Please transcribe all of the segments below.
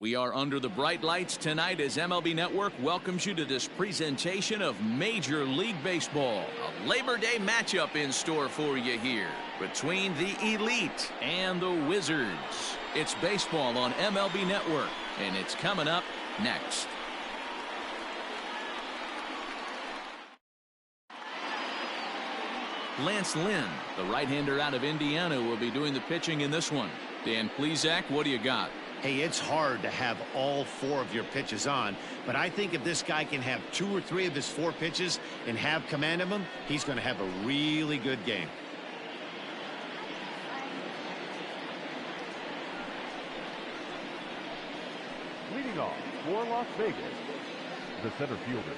We are under the bright lights tonight as MLB Network welcomes you to this presentation of Major League Baseball. A Labor Day matchup in store for you here between the Elite and the Wizards. It's baseball on MLB Network, and it's coming up next. Lance Lynn, the right-hander out of Indiana, will be doing the pitching in this one. Dan Plesac, what do you got? Hey, it's hard to have all four of your pitches on, but I think if this guy can have 2 or 3 of his 4 pitches and have command of them, he's going to have a really good game. Leading off for Las Vegas, the center fielder,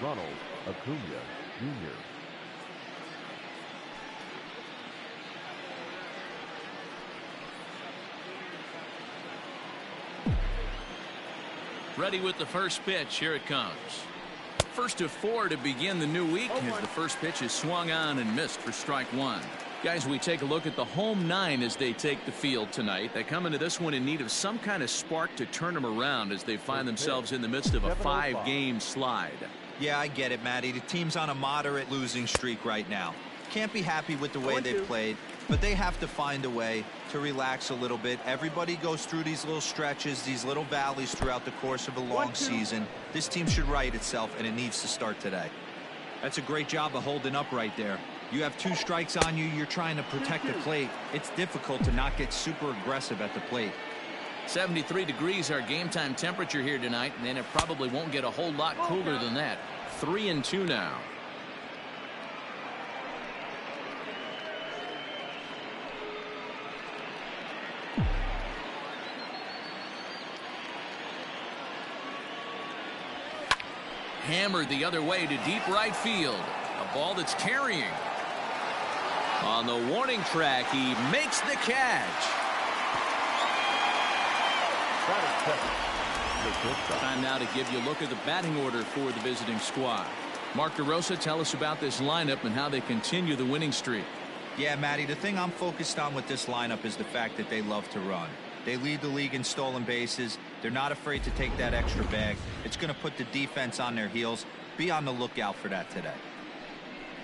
Ronald Acuna Jr. Ready with the first pitch. Here it comes. First of 4 to begin the new week as the first pitch is swung on and missed for strike 1. Guys, we take a look at the home 9 as they take the field tonight. They come into this one in need of some kind of spark to turn them around as they find themselves in the midst of a 5-game slide. Yeah, I get it, Matty. The team's on a moderate losing streak right now. Can't be happy with the way they've played, but they have to find a way to relax a little bit. Everybody goes through these little stretches, these little valleys throughout the course of a long season. This team should right itself, and it needs to start today. That's a great job of holding up right there. You have 2 strikes on you. You're trying to protect the plate. It's difficult to not get super aggressive at the plate. 73 degrees our game time temperature here tonight, and it probably won't get a whole lot cooler than that. 3-2 now. Hammered the other way to deep right field. A ball that's carrying. On the warning track, he makes the catch. Time now to give you a look at the batting order for the visiting squad. Mark DeRosa, tell us about this lineup and how they continue the winning streak. Yeah, Matty, the thing I'm focused on with this lineup is the fact that they love to run. They lead the league in stolen bases. They're not afraid to take that extra bag. It's going to put the defense on their heels. Be on the lookout for that today.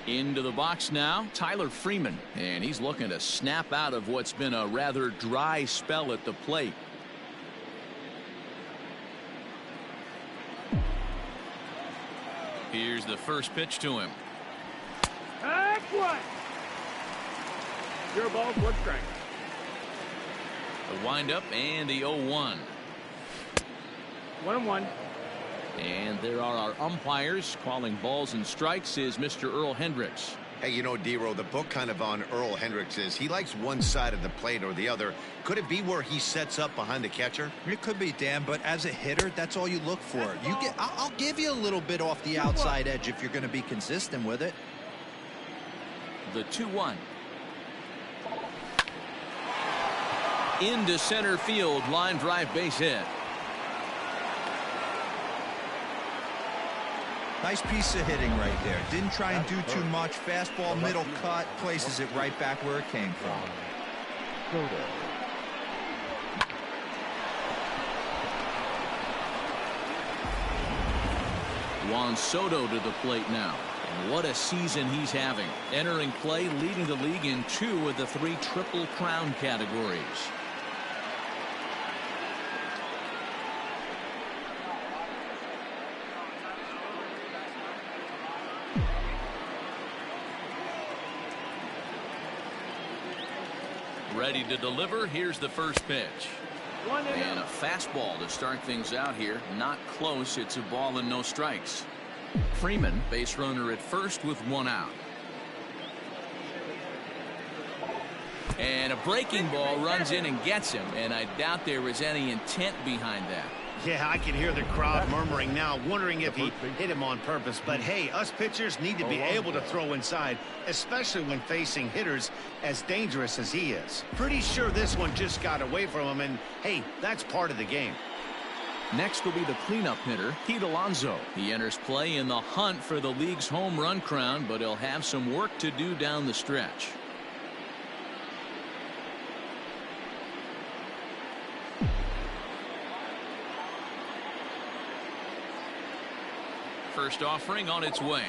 Into the box now, Tyler Freeman, and he's looking to snap out of what's been a rather dry spell at the plate. Here's the first pitch to him. Excellent. Your ball, 1 strike. The windup and the 0-1. 1-1. And there are our umpires calling balls and strikes is Mr. Earl Hendricks. Hey, you know, D-Row, the book kind of on Earl Hendricks is he likes one side of the plate or the other. Could it be where he sets up behind the catcher? It could be, Dan, but as a hitter, that's all you look for. I'll give you a little bit off the outside edge if you're going to be consistent with it. The 2-1. Into center field, line drive, base hit. Nice piece of hitting right there. Didn't try and do too much. Fastball, middle cut, places it right back where it came from. Juan Soto to the plate now. And what a season he's having. Entering play, leading the league in 2 of the 3 Triple Crown categories. Ready to deliver. Here's the first pitch. And a fastball to start things out here. Not close. It's a ball and no strikes. Freeman, base runner at first with 1 out. And a breaking ball runs in and gets him. And I doubt there was any intent behind that. Yeah, I can hear the crowd murmuring now, wondering if he hit him on purpose. But, hey, us pitchers need to be able to throw inside, especially when facing hitters as dangerous as he is. Pretty sure this one just got away from him, and, hey, that's part of the game. Next will be the cleanup hitter, Pete Alonso. He enters play in the hunt for the league's home run crown, but he'll have some work to do down the stretch. First offering on its way.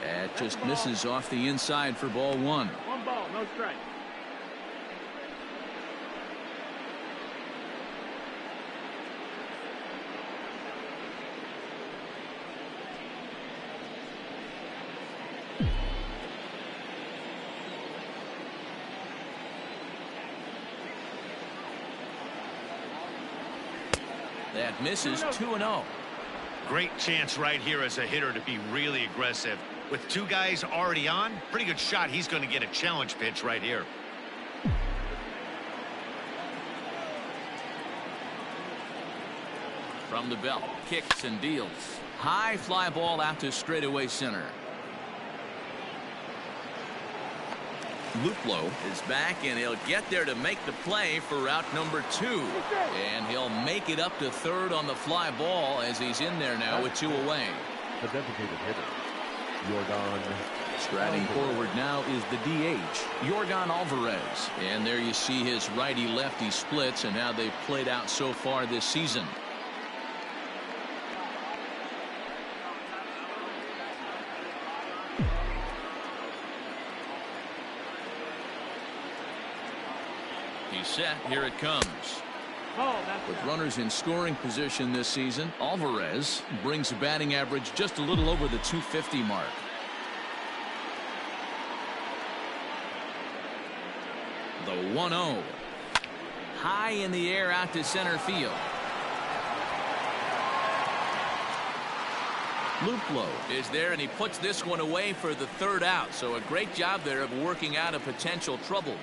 That just misses off the inside for ball one. One ball, no strike. That misses 2-0. Great chance right here as a hitter to be really aggressive. With two guys already on, pretty good shot. He's going to get a challenge pitch right here. From the belt, kicks and deals. High fly ball out to straightaway center. Luplow is back, and he'll get there to make the play for route number 2. And he'll make it up to third on the fly ball as he's in there now with 2 away. The designated hitter, Yordan. Striding forward now is the DH, Yordan Alvarez. And there you see his righty-lefty splits and how they've played out so far this season. He's set. Here it comes. With runners in scoring position this season, Alvarez brings a batting average just a little over the 250 mark. The 1-0. High in the air out to center field. Luplow is there, and he puts this one away for the third out. So a great job there of working out a potential trouble.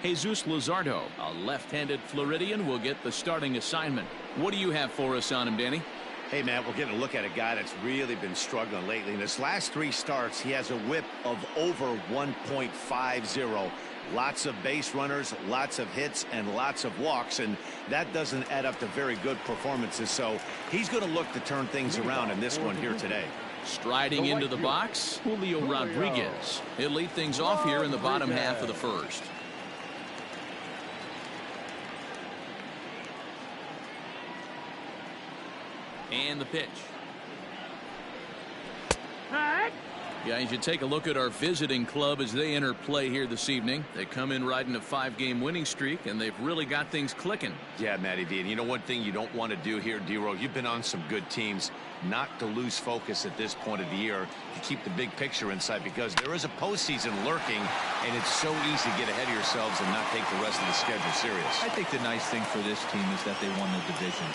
Jesus Luzardo, a left-handed Floridian, will get the starting assignment. What do you have for us on him, Danny? Hey, Matt, we're getting a look at a guy that's really been struggling lately. In his last 3 starts, he has a whip of over 1.50. Lots of base runners, lots of hits, and lots of walks, and that doesn't add up to very good performances. So he's going to look to turn things around in this one here today. Striding into the box, Julio Rodriguez. He'll lead things off here in the bottom half of the first. And the pitch. Guys, you take a look at our visiting club as they enter play here this evening. They come in riding a 5-game winning streak, and they've really got things clicking. Yeah, Matty D. And you know one thing you don't want to do here, D-Row, you've been on some good teams, not to lose focus at this point of the year, to keep the big picture in sight, because there is a postseason lurking, and it's so easy to get ahead of yourselves and not take the rest of the schedule serious. I think the nice thing for this team is that they won the division.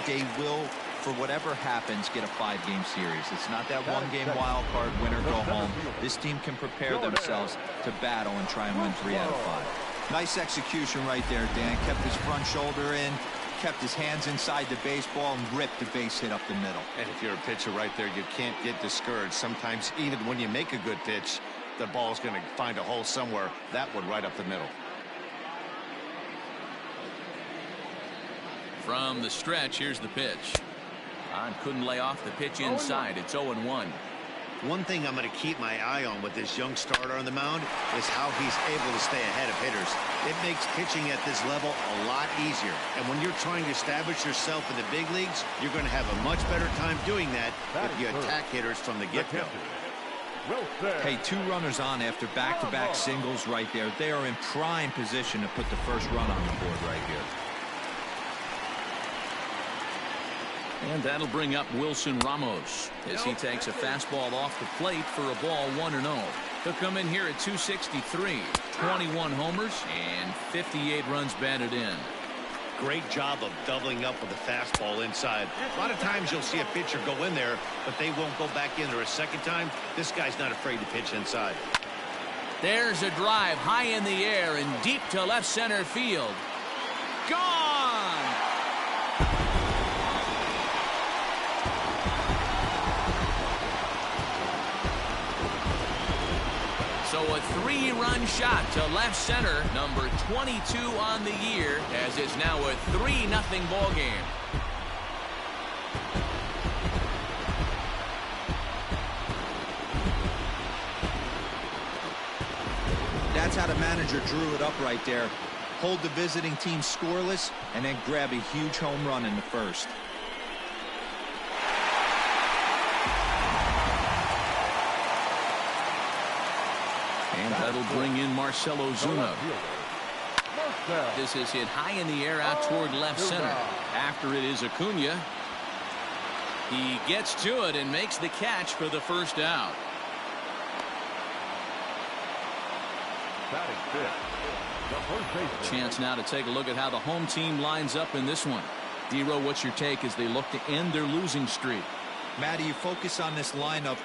They will, for whatever happens, get a 5-game series. It's not that 1-game wild card, win or go home. This team can prepare themselves to battle and try and win 3 out of 5. Nice execution right there, Dan. Kept his front shoulder in, kept his hands inside the baseball, and ripped the base hit up the middle. And if you're a pitcher right there, you can't get discouraged. Sometimes even when you make a good pitch, the ball's going to find a hole somewhere. That one right up the middle. From the stretch, here's the pitch. Couldn't lay off the pitch inside. It's 0-1. One thing I'm going to keep my eye on with this young starter on the mound is how he's able to stay ahead of hitters. It makes pitching at this level a lot easier. And when you're trying to establish yourself in the big leagues, you're going to have a much better time doing that if you attack hitters from the get-go. Hey, 2 runners on after back-to-back singles right there. They are in prime position to put the first run on the board right here. And that'll bring up Wilson Ramos as he takes a fastball off the plate for a ball 1-0. He'll come in here at 263, 21 homers, and 58 runs batted in. Great job of doubling up with a fastball inside. A lot of times you'll see a pitcher go in there, but they won't go back in there a second time. This guy's not afraid to pitch inside. There's a drive high in the air and deep to left center field. Gone! So a 3-run shot to left center, number 22 on the year, as it's now a 3-0 ball game. the manager drew it up right there. Hold the visiting team scoreless and then grab a huge home run in the first. And that'll bring in Marcell Ozuna. This is hit high in the air out toward left center. After it is Acuna. He gets to it and makes the catch for the first out. Chance now to take a look at how the home team lines up in this one. D-Row, what's your take as they look to end their losing streak? Matty, you focus on this lineup.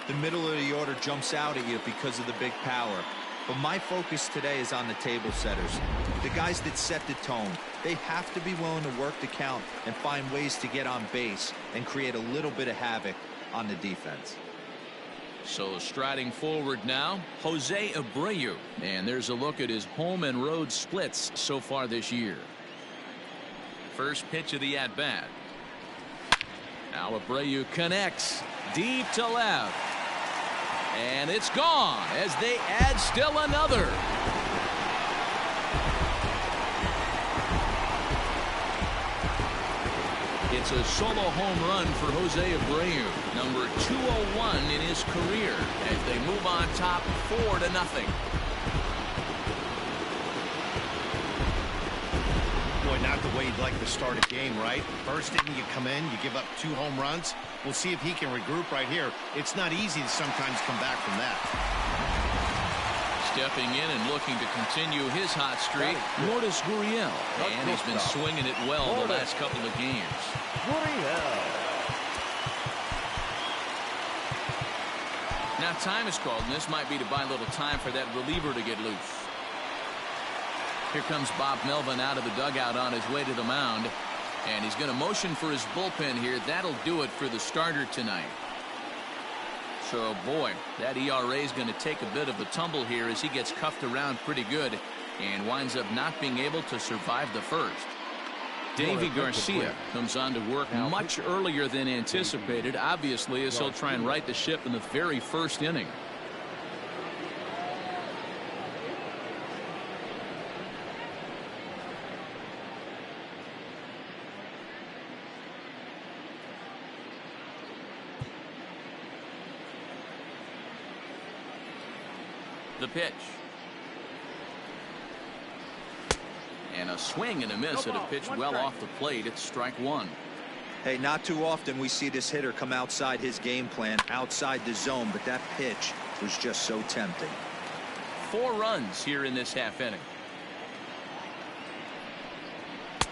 The middle of the order jumps out at you because of the big power. But my focus today is on the table setters, the guys that set the tone. They have to be willing to work the count and find ways to get on base and create a little bit of havoc on the defense. So striding forward now, Jose Abreu. And there's a look at his home and road splits so far this year. First pitch of the at-bat. Now Abreu connects deep to left. And it's gone as they add still another. It's a solo home run for Jose Abreu, number 201 in his career, as they move on top 4-0. Boy, not the way you'd like to start a game, right? First inning, you come in, you give up 2 home runs. We'll see if he can regroup right here. It's not easy to sometimes come back from that. Stepping in and looking to continue his hot streak, Lourdes Gurriel. And he's been swinging it well the last couple of games. Now time is called, and this might be to buy a little time for that reliever to get loose. Here comes Bob Melvin out of the dugout on his way to the mound. And he's going to motion for his bullpen here. That'll do it for the starter tonight. So, boy, that ERA is going to take a bit of a tumble here as he gets cuffed around pretty good and winds up not being able to survive the first. Davy Garcia comes on to work much earlier than anticipated, obviously, as he'll try and right the ship in the very first inning. The pitch. And a swing and a miss at a pitch well off the plate. It's strike one. Hey, not too often we see this hitter come outside his game plan, outside the zone, but that pitch was just so tempting. 4 runs here in this half inning.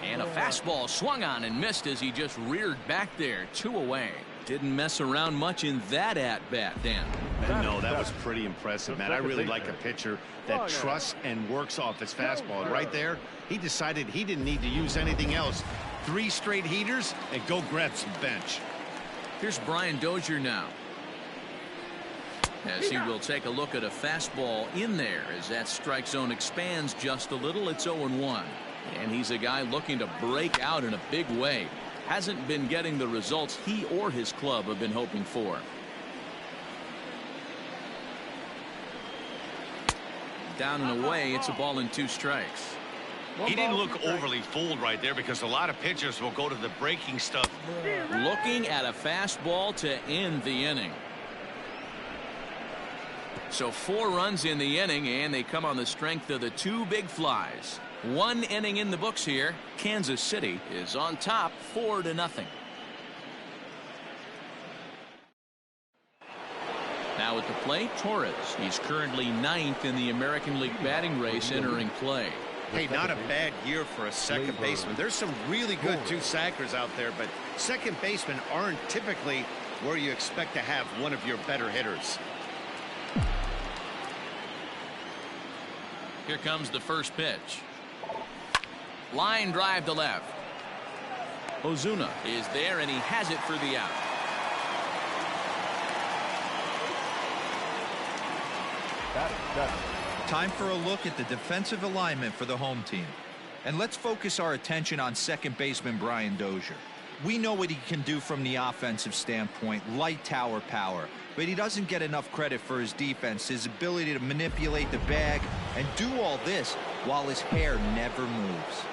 And a fastball swung on and missed as he just reared back there. 2 away. Didn't mess around much in that at-bat, Dan. No, that was pretty impressive, man. I really like a pitcher that trusts and works off his fastball. Right there, he decided he didn't need to use anything else. 3 straight heaters and go grab some bench. Here's Brian Dozier now, as he will take a look at a fastball in there as that strike zone expands just a little. It's 0-1. And he's a guy looking to break out in a big way. Hasn't been getting the results he or his club have been hoping for. Down and away. It's a ball and 2 strikes. He didn't look overly fooled right there because a lot of pitchers will go to the breaking stuff. Looking at a fastball to end the inning. So 4 runs in the inning, and they come on the strength of the 2 big flies. 1 inning in the books here. Kansas City is on top 4-0. Now at the plate, Torres. He's currently 9th in the American League batting race entering play. Hey, not a bad year for a second baseman. There's some really good 2-sackers out there, but second basemen aren't typically where you expect to have one of your better hitters. Here comes the first pitch. Line drive to left. Ozuna is there, and he has it for the out. Time for a look at the defensive alignment for the home team. And let's focus our attention on second baseman Brian Dozier. We know what he can do from the offensive standpoint, light tower power. But he doesn't get enough credit for his defense, his ability to manipulate the bag and do all this while his hair never moves.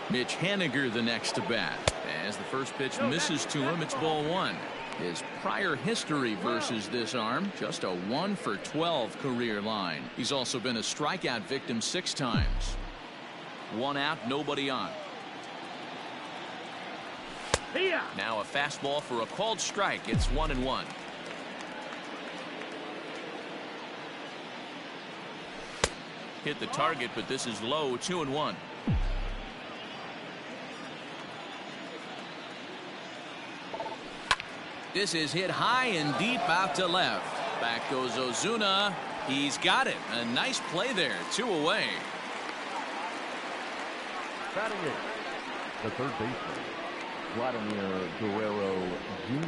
Mitch Haniger the next to bat. As the first pitch misses to him, it's ball one. His prior history versus this arm, just a 1 for 12 career line. He's also been a strikeout victim 6 times. 1 out, nobody on. Now a fastball for a called strike. It's 1-1. Hit the target, but this is low. 2-1. This is hit high and deep out to left. Back goes Ozuna. He's got it. A nice play there. 2 away. Batting it, the third baseman, Vladimir Guerrero Jr.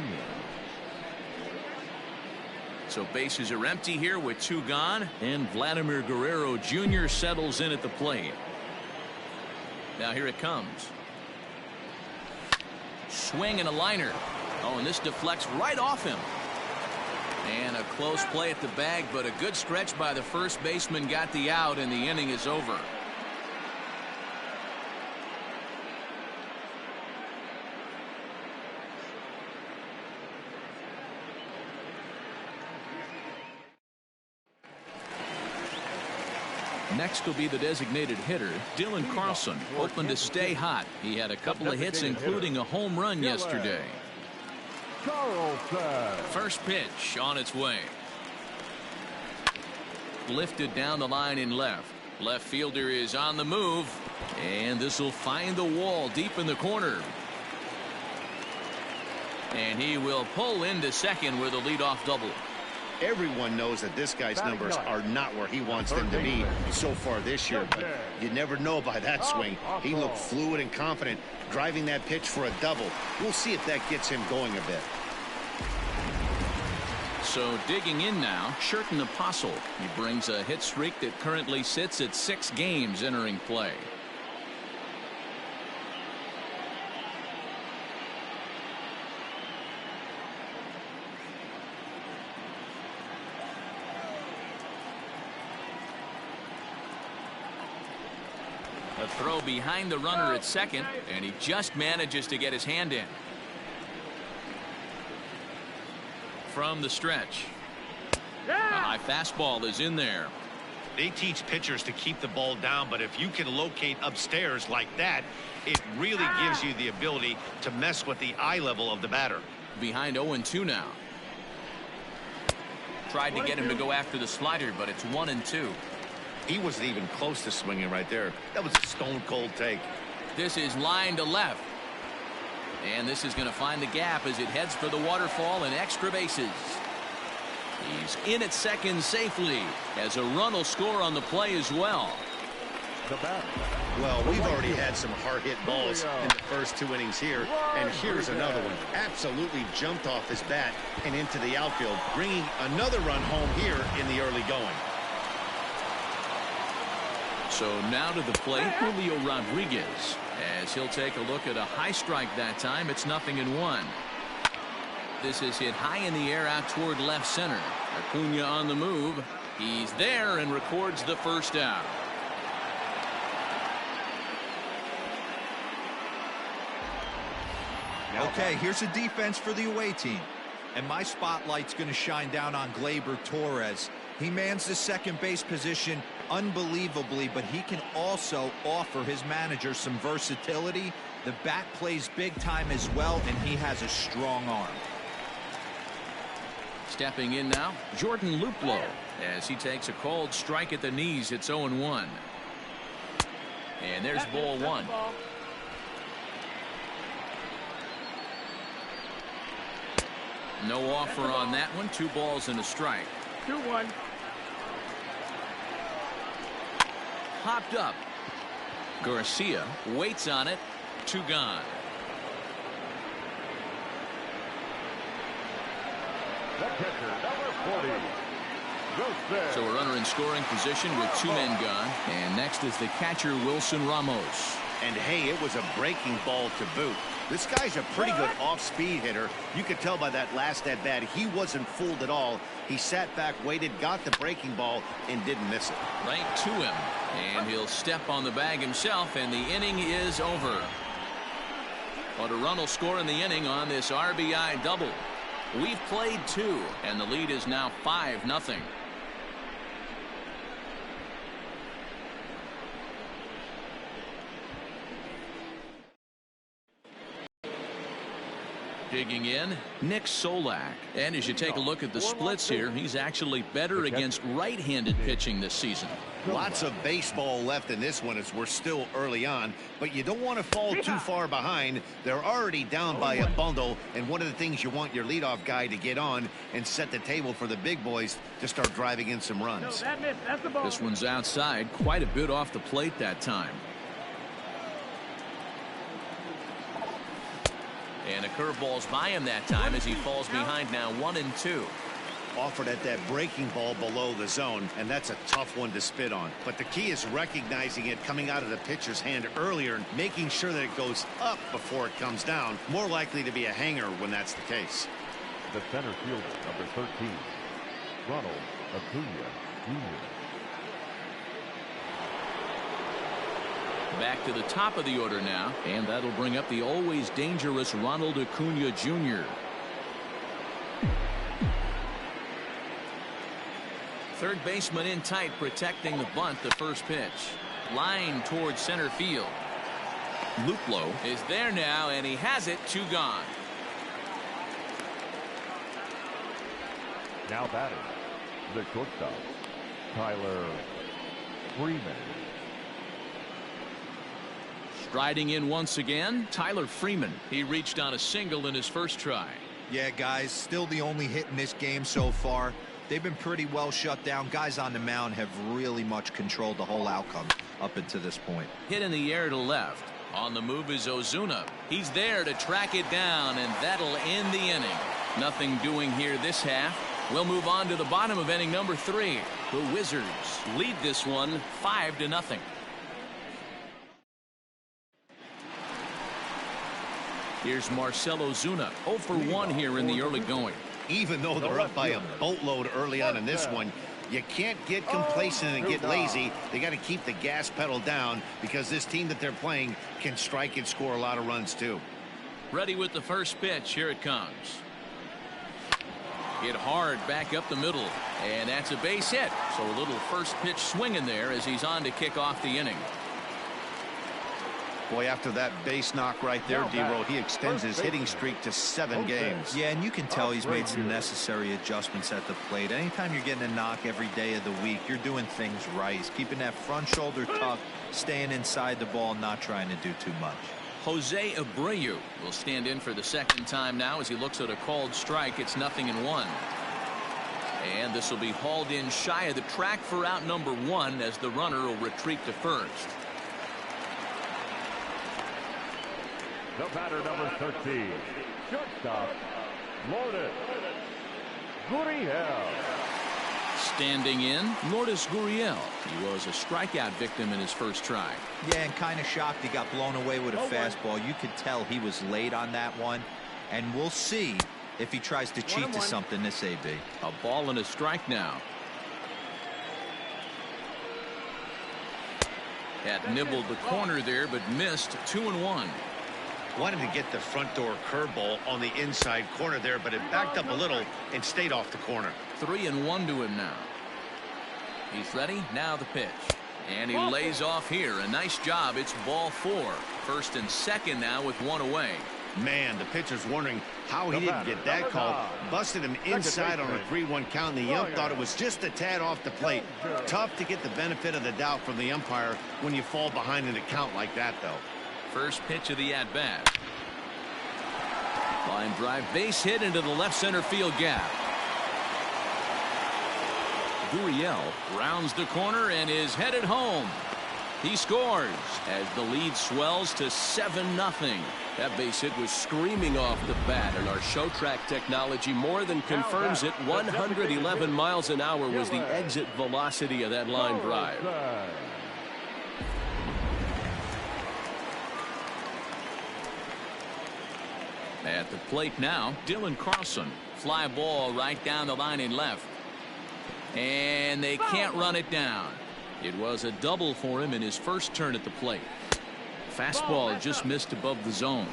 So bases are empty here with 2 gone, and Vladimir Guerrero Jr. settles in at the plate. Now here it comes. Swing and a liner. Oh, and this deflects right off him. And a close play at the bag, but a good stretch by the first baseman got the out, and the inning is over. Next will be the designated hitter, Dylan Carlson, hoping to stay hot. He had a couple of hits, including a home run yesterday. Carlson. First pitch on its way. Lifted down the line in left. Left fielder is on the move, and this will find the wall deep in the corner. And he will pull into second with a leadoff double. Everyone knows that this guy's numbers are not where he wants them to be so far this year, but you never know by that swing. He looked fluid and confident, driving that pitch for a double. We'll see if that gets him going a bit. So digging in now, Sherten Apostle. He brings a hit streak that currently sits at 6 games entering play. A throw behind the runner at second, and he just manages to get his hand in. From the stretch. A high fastball is in there. They teach pitchers to keep the ball down, but if you can locate upstairs like that, it really gives you the ability to mess with the eye level of the batter. Behind 0-2 now. Tried to get him to go after the slider, but it's 1-2. He wasn't even close to swinging right there. That was a stone-cold take. This is line to left. And this is going to find the gap as it heads for the waterfall and extra bases. He's in at second safely, as a run will score on the play as well. Well, we've already had some hard-hit balls in the first 2 innings here, and here's another one. Absolutely jumped off his bat and into the outfield, bringing another run home here in the early going. So now to the plate, Julio Rodriguez, as he'll take a look at a high strike that time. It's 0-1. This is hit high in the air out toward left center. Acuna on the move. He's there and records the first out. Okay, here's a defense for the away team. And my spotlight's going to shine down on Gleyber Torres. He mans the second base position unbelievably, but he can also offer his manager some versatility. The bat plays big time as well, and he has a strong arm. Stepping in now, Jordan Luplow, as he takes a cold strike at the knees. It's 0-1. And there's ball 1. No offer on that one. 2 balls and a strike. 2-1. Popped up. Garcia waits on it. 2 gone. The catcher, number 40. So a runner in scoring position with 2 men gone. And next is the catcher, Wilson Ramos. And hey, it was a breaking ball to boot. This guy's a pretty good off-speed hitter. You could tell by that last at-bat he wasn't fooled at all. He sat back, waited, got the breaking ball, and didn't miss it. Right to him. And he'll step on the bag himself, and the inning is over. But a run will score in the inning on this RBI double. We've played 2, and the lead is now 5-0. Digging in, Nick Solak. And as you take a look at the splits here, he's actually better against right-handed pitching this season. Lots of baseball left in this one as we're still early on, but you don't want to fall too far behind. They're already down by a bundle, and one of the things you want your leadoff guy to get on and set the table for the big boys to start driving in some runs. This one's outside, quite a bit off the plate that time. And a curveball's by him that time as he falls behind now 1-2. Offered at that breaking ball below the zone, and that's a tough one to spit on. But the key is recognizing it coming out of the pitcher's hand earlier and making sure that it goes up before it comes down. More likely to be a hanger when that's the case. The center fielder, number 13, Ronald Acuna Jr. Back to the top of the order now, and that'll bring up the always dangerous Ronald Acuna Jr. Third baseman in tight, protecting the bunt. The first pitch. Line towards center field. Luplow is there now, and he has it. 2 gone. Now batting, the shortstop, Tyler Freeman. Striding in once again, Tyler Freeman. He reached on a single in his first try. Yeah, guys, still the only hit in this game so far. They've been pretty well shut down. Guys on the mound have really much controlled the whole outcome up until this point. Hit in the air to left. On the move is Ozuna. He's there to track it down, and that'll end the inning. Nothing doing here this half. We'll move on to the bottom of inning number 3. The Wizards lead this one 5-0. Here's Marcell Ozuna, 0 for 1 here in the early going. Even though they're up by a boatload early on in this one, you can't get complacent and get lazy. They got to keep the gas pedal down because this team that they're playing can strike and score a lot of runs too. Ready with the first pitch. Here it comes. Hit hard back up the middle, and that's a base hit. So a little first pitch swing in there as he's on to kick off the inning. Boy, after that base knock right there, D-Roll, he extends his hitting streak to 7 games. Yeah, and you can tell he's made some necessary adjustments at the plate. Anytime you're getting a knock every day of the week, you're doing things right. He's keeping that front shoulder tucked, staying inside the ball, not trying to do too much. Jose Abreu will stand in for the second time now as he looks at a called strike. It's 0-1. And this will be hauled in shy of the track for out number 1 as the runner will retreat to first. The batter, number 13, shortstop, Lourdes Gurriel. Standing in, Lourdes Gurriel. He was a strikeout victim in his first try. Yeah, and kind of shocked he got blown away with a fastball. You could tell he was late on that one. And we'll see if he tries to cheat to something this AB. A ball and a strike now. Had nibbled the corner there, but missed. 2-1. Wanted to get the front door curveball on the inside corner there, but it backed up a little and stayed off the corner. 3-1 to him now. He's ready. Now the pitch. And he lays off here. A nice job. It's ball 4. First and second now with 1 away. Man, the pitcher's wondering how he didn't get that call. Busted him inside on a 3-1 count, and the ump thought it was just a tad off the plate. Tough to get the benefit of the doubt from the umpire when you fall behind in a count like that, though. First pitch of the at-bat. Line drive, base hit into the left center field gap. Gurriel rounds the corner and is headed home. He scores as the lead swells to 7-0. That base hit was screaming off the bat, and our show track technology more than confirms it. 111 miles an hour was the exit velocity of that line drive. At the plate now, Dylan Carlson. Fly ball right down the line in left. And they can't run it down. It was a double for him in his first turn at the plate. Fastball just missed above the zone.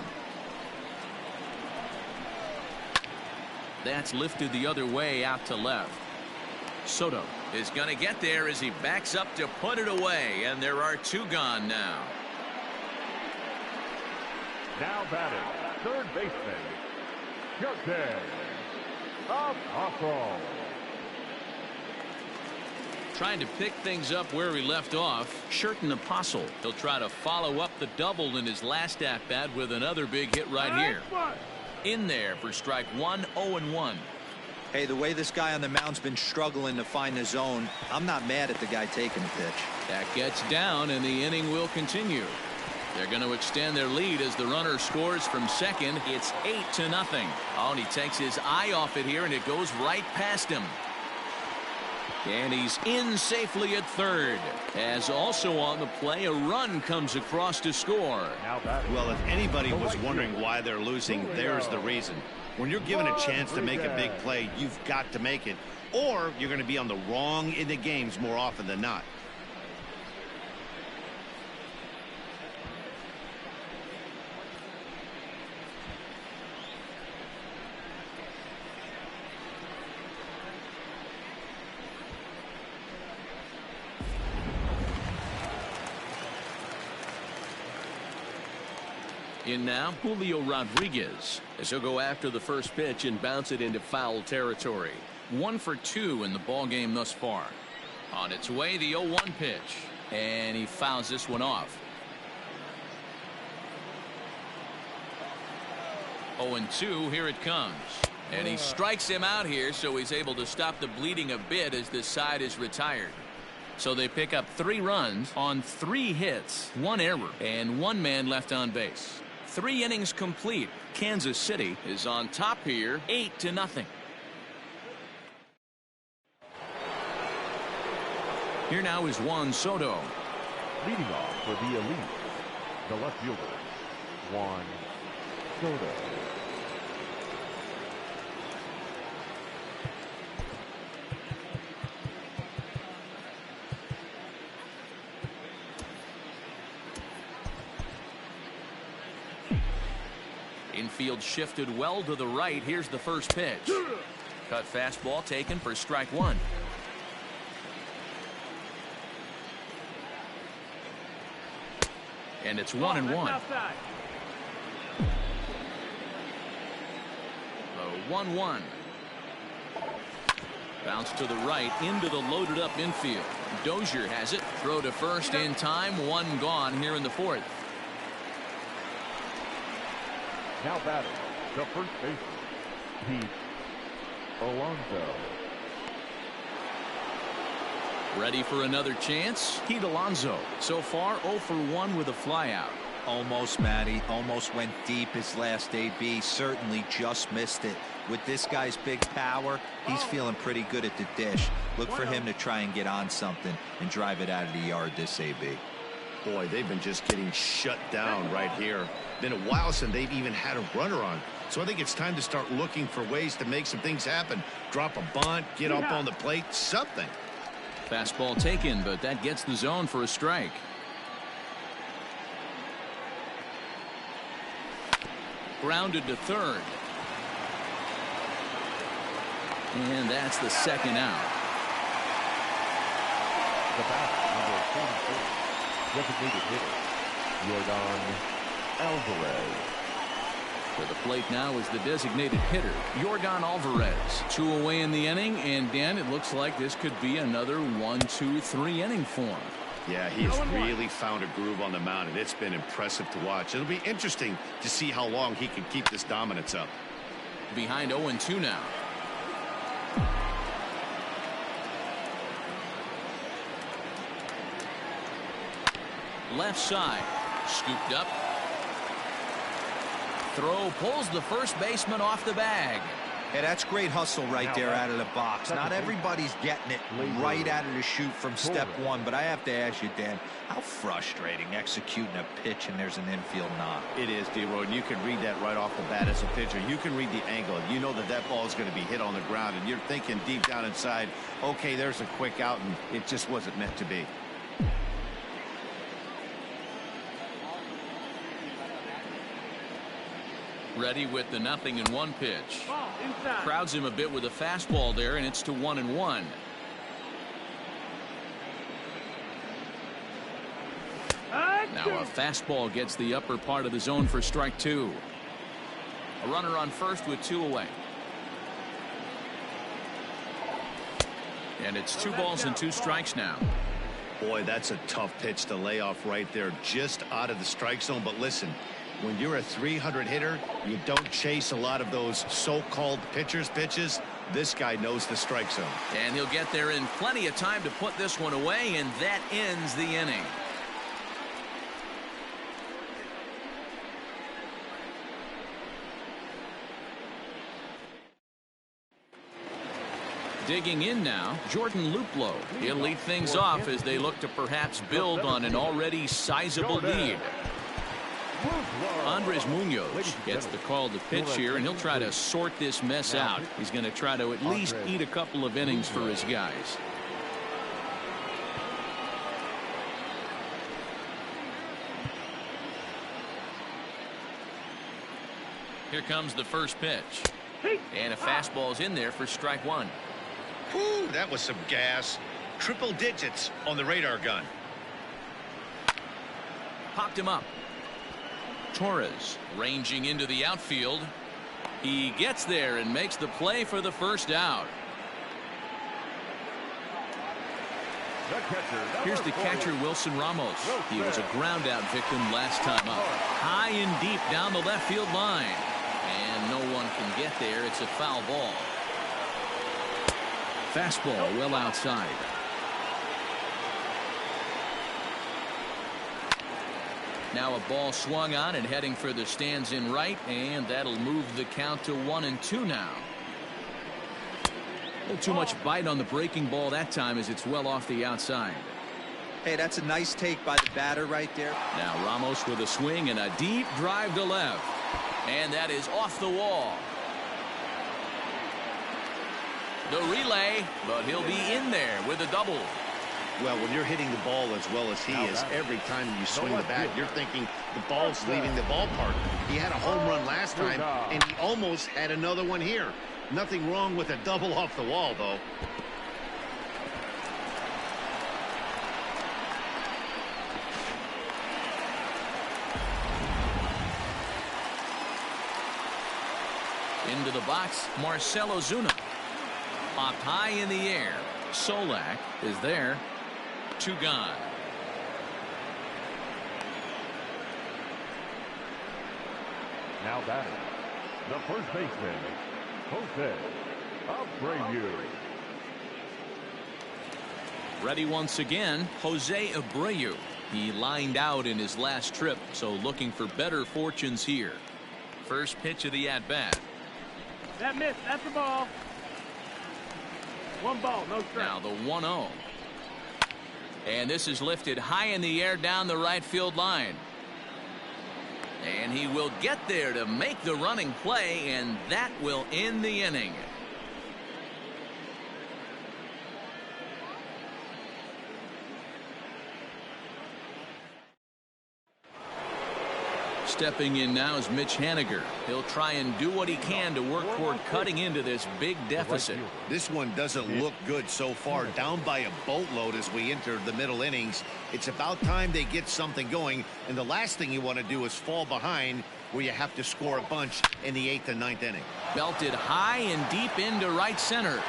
That's lifted the other way out to left. Soto is going to get there as he backs up to put it away, and there are two gone now. Now batting, third baseman, Curtis Apostle. Trying to pick things up where he left off, Sherten Apostle. He'll try to follow up the double in his last at-bat with another big hit right here. In there for strike one, 0-1. Hey, the way this guy on the mound's been struggling to find the zone, I'm not mad at the guy taking the pitch. That gets down, and the inning will continue. They're going to extend their lead as the runner scores from second. It's 8-0. Oh, and he takes his eye off it here, and it goes right past him. And he's in safely at third. As also on the play, a run comes across to score. Well, if anybody was wondering why they're losing, there's the reason. When you're given a chance to make a big play, you've got to make it, or you're going to be on the wrong end of games more often than not. In now, Julio Rodriguez, as he'll go after the first pitch and bounce it into foul territory. 1 for 2 in the ballgame thus far. On its way, the 0-1 pitch, and he fouls this one off. 0-2, here it comes. And he strikes him out here, so he's able to stop the bleeding a bit as this side is retired. So they pick up 3 runs on 3 hits, 1 error, and 1 man left on base. 3 innings complete. Kansas City is on top here, 8-0. Here now is Juan Soto. Leading off for the Elite, the left fielder, Juan Soto. Infield shifted well to the right. Here's the first pitch. Cut fastball taken for strike 1. And it's 1-1. 1-1. Bounce to the right into the loaded up infield. Dozier has it. Throw to first in time. 1 gone here in the 4th. Now batting, the first baseman, Pete Alonso. Ready for another chance? Pete Alonso. So far 0 for 1 with a flyout. Almost, Matty. Almost went deep his last AB. Certainly just missed it. With this guy's big power, he's feeling pretty good at the dish. Look for him to try and get on something and drive it out of the yard this AB. Boy, they've been just getting shut down right here. Been a while since they've even had a runner on. So I think it's time to start looking for ways to make some things happen. Drop a bunt, get up on the plate, something. Fastball taken, but that gets the zone for a strike. Grounded to third. And that's the second out. The bat, number 44, designated hitter, Yordan Alvarez. To the plate now is the designated hitter, Yordan Alvarez. 2 away in the inning, and Dan, it looks like this could be another 1, 2, 3 inning form. Yeah, he has really found a groove on the mound, and it's been impressive to watch. It'll be interesting to see how long he can keep this dominance up. Behind 0-2 now. Left side, scooped up. Throw pulls the first baseman off the bag. Hey, that's great hustle right there out of the box. Not everybody's getting it right out of the chute from step one, but I have to ask you, Dan, how frustrating executing a pitch and there's an infield knock. It is, D-Roy, and you can read that right off the bat as a pitcher. You can read the angle. You know that that ball is going to be hit on the ground, and you're thinking deep down inside, okay, there's a quick out, and it just wasn't meant to be. Ready with the 0-1 pitch. Ball inside. Crowds him a bit with a fastball there, and it's to 1-1. Now a fastball gets the upper part of the zone for strike 2. A runner on first with 2 away. And it's 2 balls and 2 strikes now. Boy, that's a tough pitch to lay off right there, just out of the strike zone. But listen, when you're a 300 hitter, you don't chase a lot of those so-called pitchers' pitches. This guy knows the strike zone. And he'll get there in plenty of time to put this one away, and that ends the inning. Digging in now, Jordan Luplow. He'll lead things off as they look to perhaps build on an already sizable lead. Andres Munoz gets the call to pitch here, and he'll try to sort this mess out. He's going to try to at least eat a couple of innings for his guys. Here comes the first pitch. And a fastball's in there for strike 1. Whew, that was some gas. Triple digits on the radar gun. Popped him up. Torres ranging into the outfield. He gets there and makes the play for the first out. Here's the catcher, Wilson Ramos. He was a ground out victim last time up. High and deep down the left field line. And no one can get there. It's a foul ball. Fastball well outside. Now a ball swung on and heading for the stands in right, and that'll move the count to 1-2 now. A little too much bite on the breaking ball that time as it's well off the outside. Hey, that's a nice take by the batter right there. Now Ramos with a swing and a deep drive to left. And that is off the wall. The relay, but he'll be in there with a double. Well, when you're hitting the ball as well as he is, every time you swing the bat, you're thinking the ball's leaving the ballpark. He had a home run last time, and he almost had another one here. Nothing wrong with a double off the wall, though. Into the box, Marcell Ozuna. Popped high in the air. Solak is there. 2 gone. Now batting, the first baseman, Jose Abreu. Ready once again, Jose Abreu. He lined out in his last trip, so looking for better fortunes here. First pitch of the at-bat. That missed. That's the ball. 1 ball, no strike. Now the 1-0. And this is lifted high in the air down the right field line. And he will get there to make the running play, and that will end the inning. Stepping in now is Mitch Haniger. He'll try and do what he can to work toward cutting into this big deficit. This one doesn't look good so far. Down by a boatload as we enter the middle innings. It's about time they get something going, and the last thing you want to do is fall behind where you have to score a bunch in the 8th and 9th inning. Belted high and deep into right center.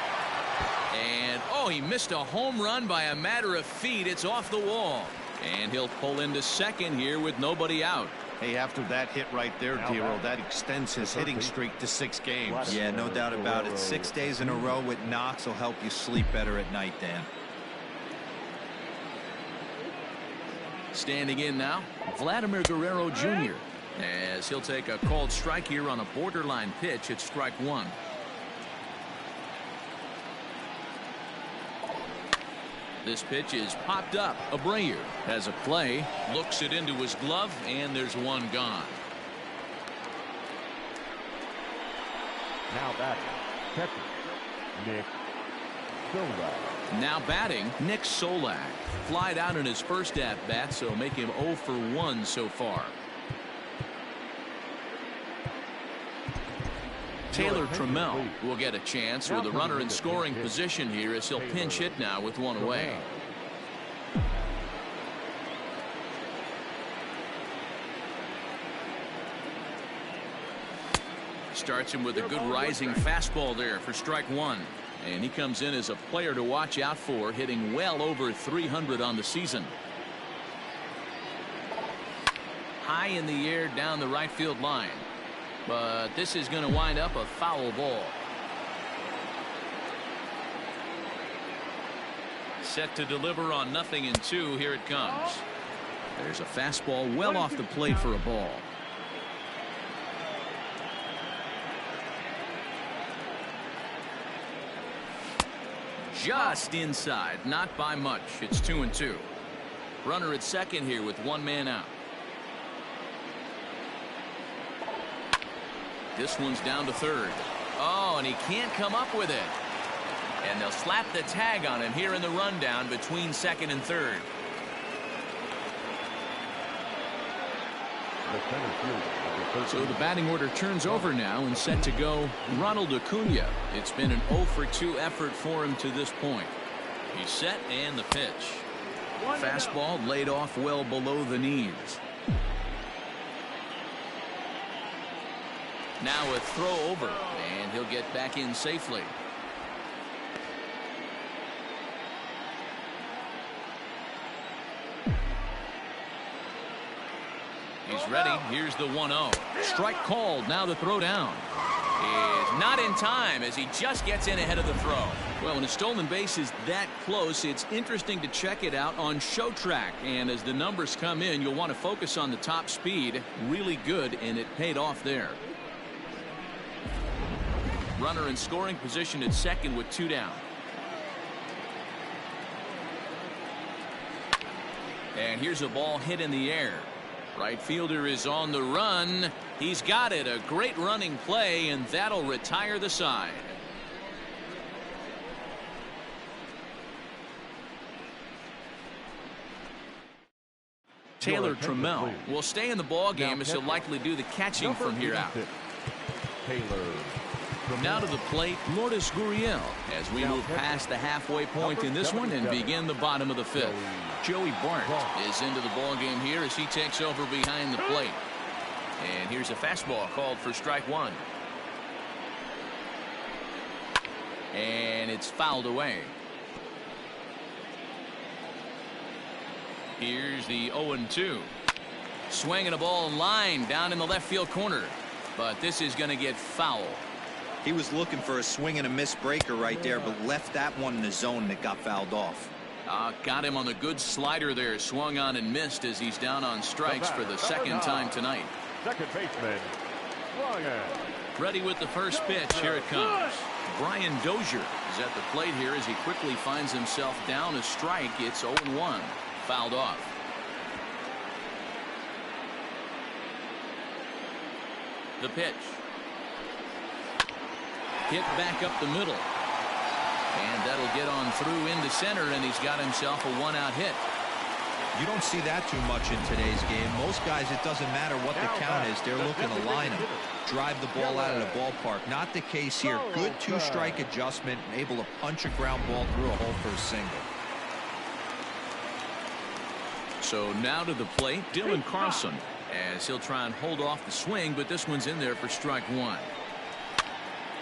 And, oh, he missed a home run by a matter of feet. It's off the wall. And he'll pull into second here with nobody out. Hey, after that hit right there, Dero, that extends his hitting streak to 6 games. Yeah, no doubt about it. 6 days in a row with knocks will help you sleep better at night, Dan. Standing in now, Vladimir Guerrero Jr. as he'll take a called strike here on a borderline pitch at strike 1. This pitch is popped up. Abreu has a play, looks it into his glove, and there's one gone. Now batting, catcher, Nick Solak. Now batting, Nick Solak. Flied out in his first at-bat, so make him 0 for 1 so far. Taylor Trammell will get a chance with a runner in scoring position here as he'll pinch hit now with one away. Starts him with a good rising fastball there for strike one. And he comes in as a player to watch out for, hitting well over 300 on the season. High in the air down the right field line. But this is going to wind up a foul ball. Set to deliver on 0-2. Here it comes. There's a fastball well off the plate for a ball. Just inside, not by much. It's 2-2. Runner at second here with one man out. This one's down to third. Oh, and he can't come up with it. And they'll slap the tag on him here in the rundown between second and third. So the batting order turns over now and set to go Ronald Acuna. It's been an 0 for 2 effort for him to this point. He's set and the pitch. Fastball laid off well below the knees. Now a throw over, and he'll get back in safely. He's ready. Here's the 1-0. Strike called. Now the throw down. Is not in time as he just gets in ahead of the throw. Well, when a stolen base is that close, it's interesting to check it out on show track. And as the numbers come in, you'll want to focus on the top speed. Really good, and it paid off there. Runner in scoring position at second with 2 down. And here's a ball hit in the air. Right fielder is on the run. He's got it. A great running play, and that'll retire the side. Taylor Trammell will stay in the ball game as he'll likely do the catching from here out. Now to the plate, Lourdes Gurriel, as we move past the halfway point in this one and begin the bottom of the fifth. Joey Bart is into the ball game here as he takes over behind the plate. And here's a fastball called for strike one. And it's fouled away. Here's the 0-2. Swinging a ball in line down in the left field corner. But this is going to get foul. He was looking for a swing and a miss breaker right there, but left that one in the zone that got fouled off. Got him on the good slider there. Swung on and missed as he's down on strikes for the second time tonight. Second baseman, Brian. Ready with the first pitch. Here it comes. Brian Dozier is at the plate here as he quickly finds himself down a strike. It's 0-1. Fouled off. The pitch. Hit back up the middle. And that'll get on through into center, and he's got himself a one-out hit. You don't see that too much in today's game. Most guys, it doesn't matter what the count is. They're looking to line them, drive the ball out of the ballpark. Not the case here. Good two-strike adjustment, able to punch a ground ball through a hole for a single. So now to the plate, Dylan Carlson, as he'll try and hold off the swing, but this one's in there for strike one.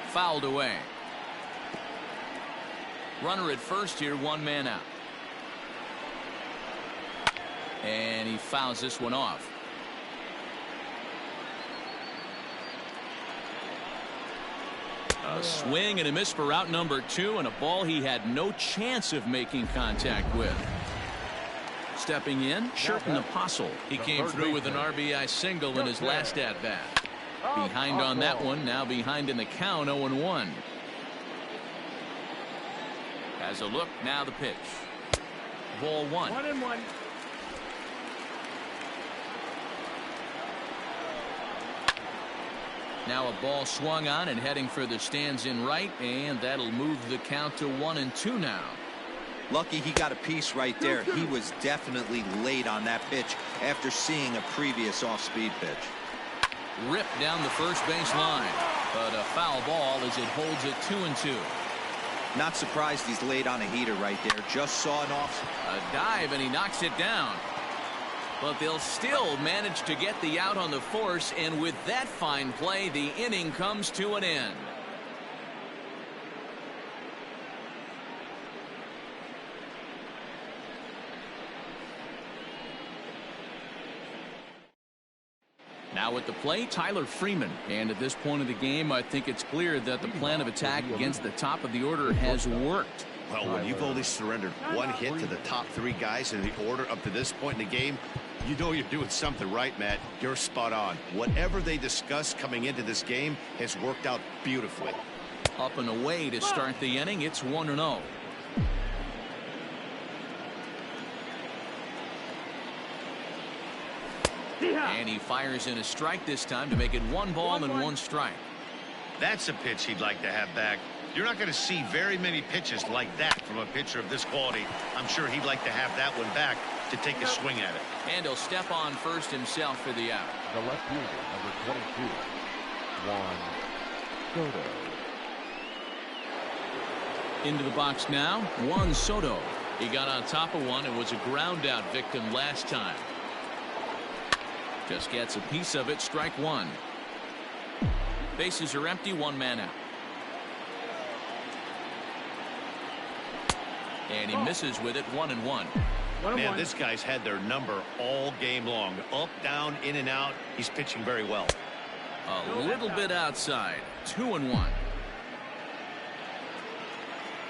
Fouled away. Runner at first here, one man out. And he fouls this one off. A swing and a miss for out number 2, and a ball he had no chance of making contact with. Stepping in, Sherton Apostle. He came through with an RBI single in his last at-bat. Behind on that one, now behind in the count, 0-1. As a look, now the pitch. Ball one. 1-1. Now a ball swung on and heading for the stands in right, and that'll move the count to 1-2 now. Lucky he got a piece right there. He was definitely late on that pitch after seeing a previous off-speed pitch. Ripped down the first base line, but a foul ball as it holds it 2-2. Not surprised he's late on a heater right there. Just saw an off. A dive and he knocks it down. But they'll still manage to get the out on the force, and with that fine play, the inning comes to an end. Now at the plate, Tyler Freeman. And at this point of the game, I think it's clear that the plan of attack against the top of the order has worked. Well, when you've only surrendered one hit to the top three guys in the order up to this point in the game, you know you're doing something right, Matt. You're spot on. Whatever they discussed coming into this game has worked out beautifully. Up and away to start the inning. It's 1-0. And he fires in a strike this time to make it 1 ball and 1 strike. That's a pitch he'd like to have back. You're not going to see very many pitches like that from a pitcher of this quality. I'm sure he'd like to have that one back to take a swing at it. And he'll step on first himself for the out. The left fielder, number 22, Juan Soto. Into the box now, Juan Soto. He got on top of one and was a ground out victim last time. Just gets a piece of it. Strike one. Bases are empty. 1 man out. And he misses with it. 1-1. Man, this guy's had their number all game long. Up, down, in and out. He's pitching very well. A little bit outside. 2-1.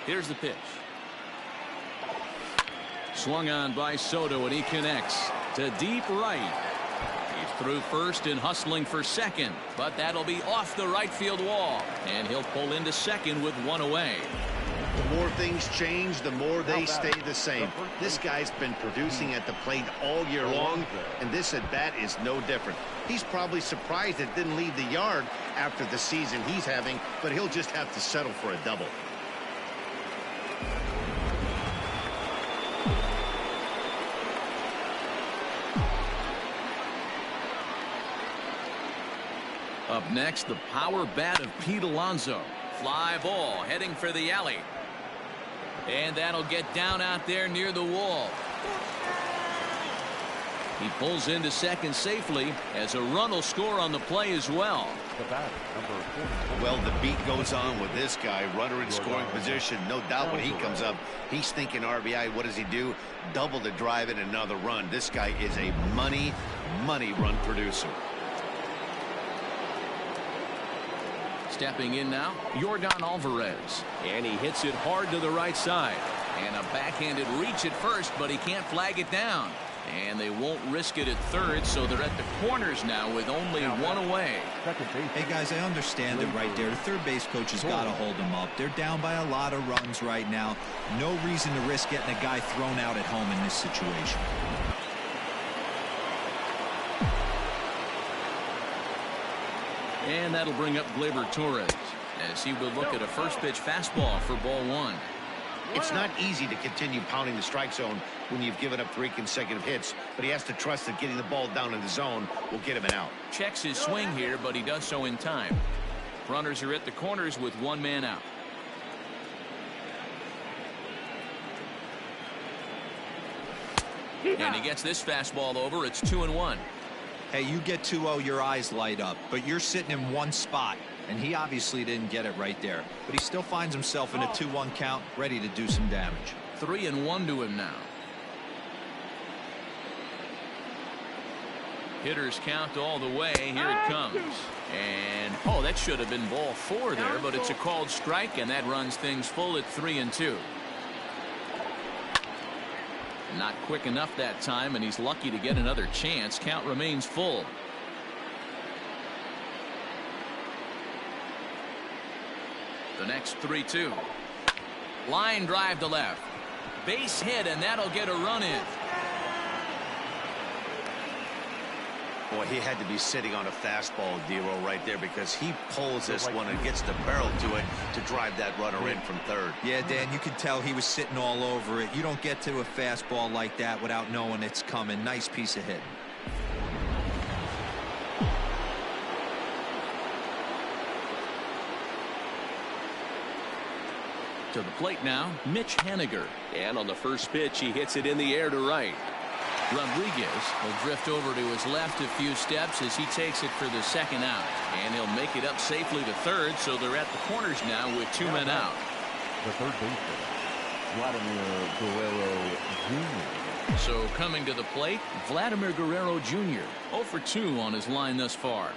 Here's the pitch. Swung on by Soto, and he connects to deep right. He's through first and hustling for second, but that'll be off the right field wall, and he'll pull into second with 1 away. The more things change, the more they stay the same. This guy's been producing at the plate all year long, and this at bat is no different. He's probably surprised it didn't leave the yard after the season he's having, but he'll just have to settle for a double. Up next, the power bat of Pete Alonso. Fly ball heading for the alley. And that'll get down out there near the wall. He pulls into second safely as a run will score on the play as well. The batter, number 44. Well, the beat goes on with this guy. Runner in scoring position. No doubt when he comes up, he's thinking RBI. What does he do? Double to drive in another run. This guy is a money run producer. Stepping in now, Yordan Alvarez. And he hits it hard to the right side. And a backhanded reach at first, but he can't flag it down. And they won't risk it at third, so they're at the corners now with only 1 away. Hey, guys, I understand it right there. The third base coach has got to hold them up. They're down by a lot of runs right now. No reason to risk getting a guy thrown out at home in this situation. And that'll bring up Gleyber Torres as he will look at a first pitch fastball for ball 1. It's not easy to continue pounding the strike zone when you've given up 3 consecutive hits, but he has to trust that getting the ball down in the zone will get him an out. Checks his swing here, but he does so in time. Runners are at the corners with 1 man out. And he gets this fastball over. It's 2-1. Hey, you get 2-0, your eyes light up, but you're sitting in one spot, and he obviously didn't get it right there. But he still finds himself in a 2-1 count, ready to do some damage. 3-1 to him now. Hitters count all the way. Here it comes. And, oh, that should have been ball 4 there, but it's a called strike, and that runs things full at 3-2. Not quick enough that time, and he's lucky to get another chance. Count remains full. The next 3-2. Line drive to left. base hit, and that'll get a run in. Boy, he had to be sitting on a fastball, D-Roll, right there, because he pulls this one and gets the barrel to it to drive that runner in from third. Yeah, Dan, you can tell he was sitting all over it. You don't get to a fastball like that without knowing it's coming. Nice piece of hit. To the plate now, Mitch Haniger. And on the first pitch, he hits it in the air to right. Rodriguez will drift over to his left a few steps as he takes it for the second out. And he'll make it up safely to third, so they're at the corners now with 2 men out. The third baseman, Vladimir Guerrero Jr. So coming to the plate, Vladimir Guerrero Jr. 0 for 2 on his line thus far.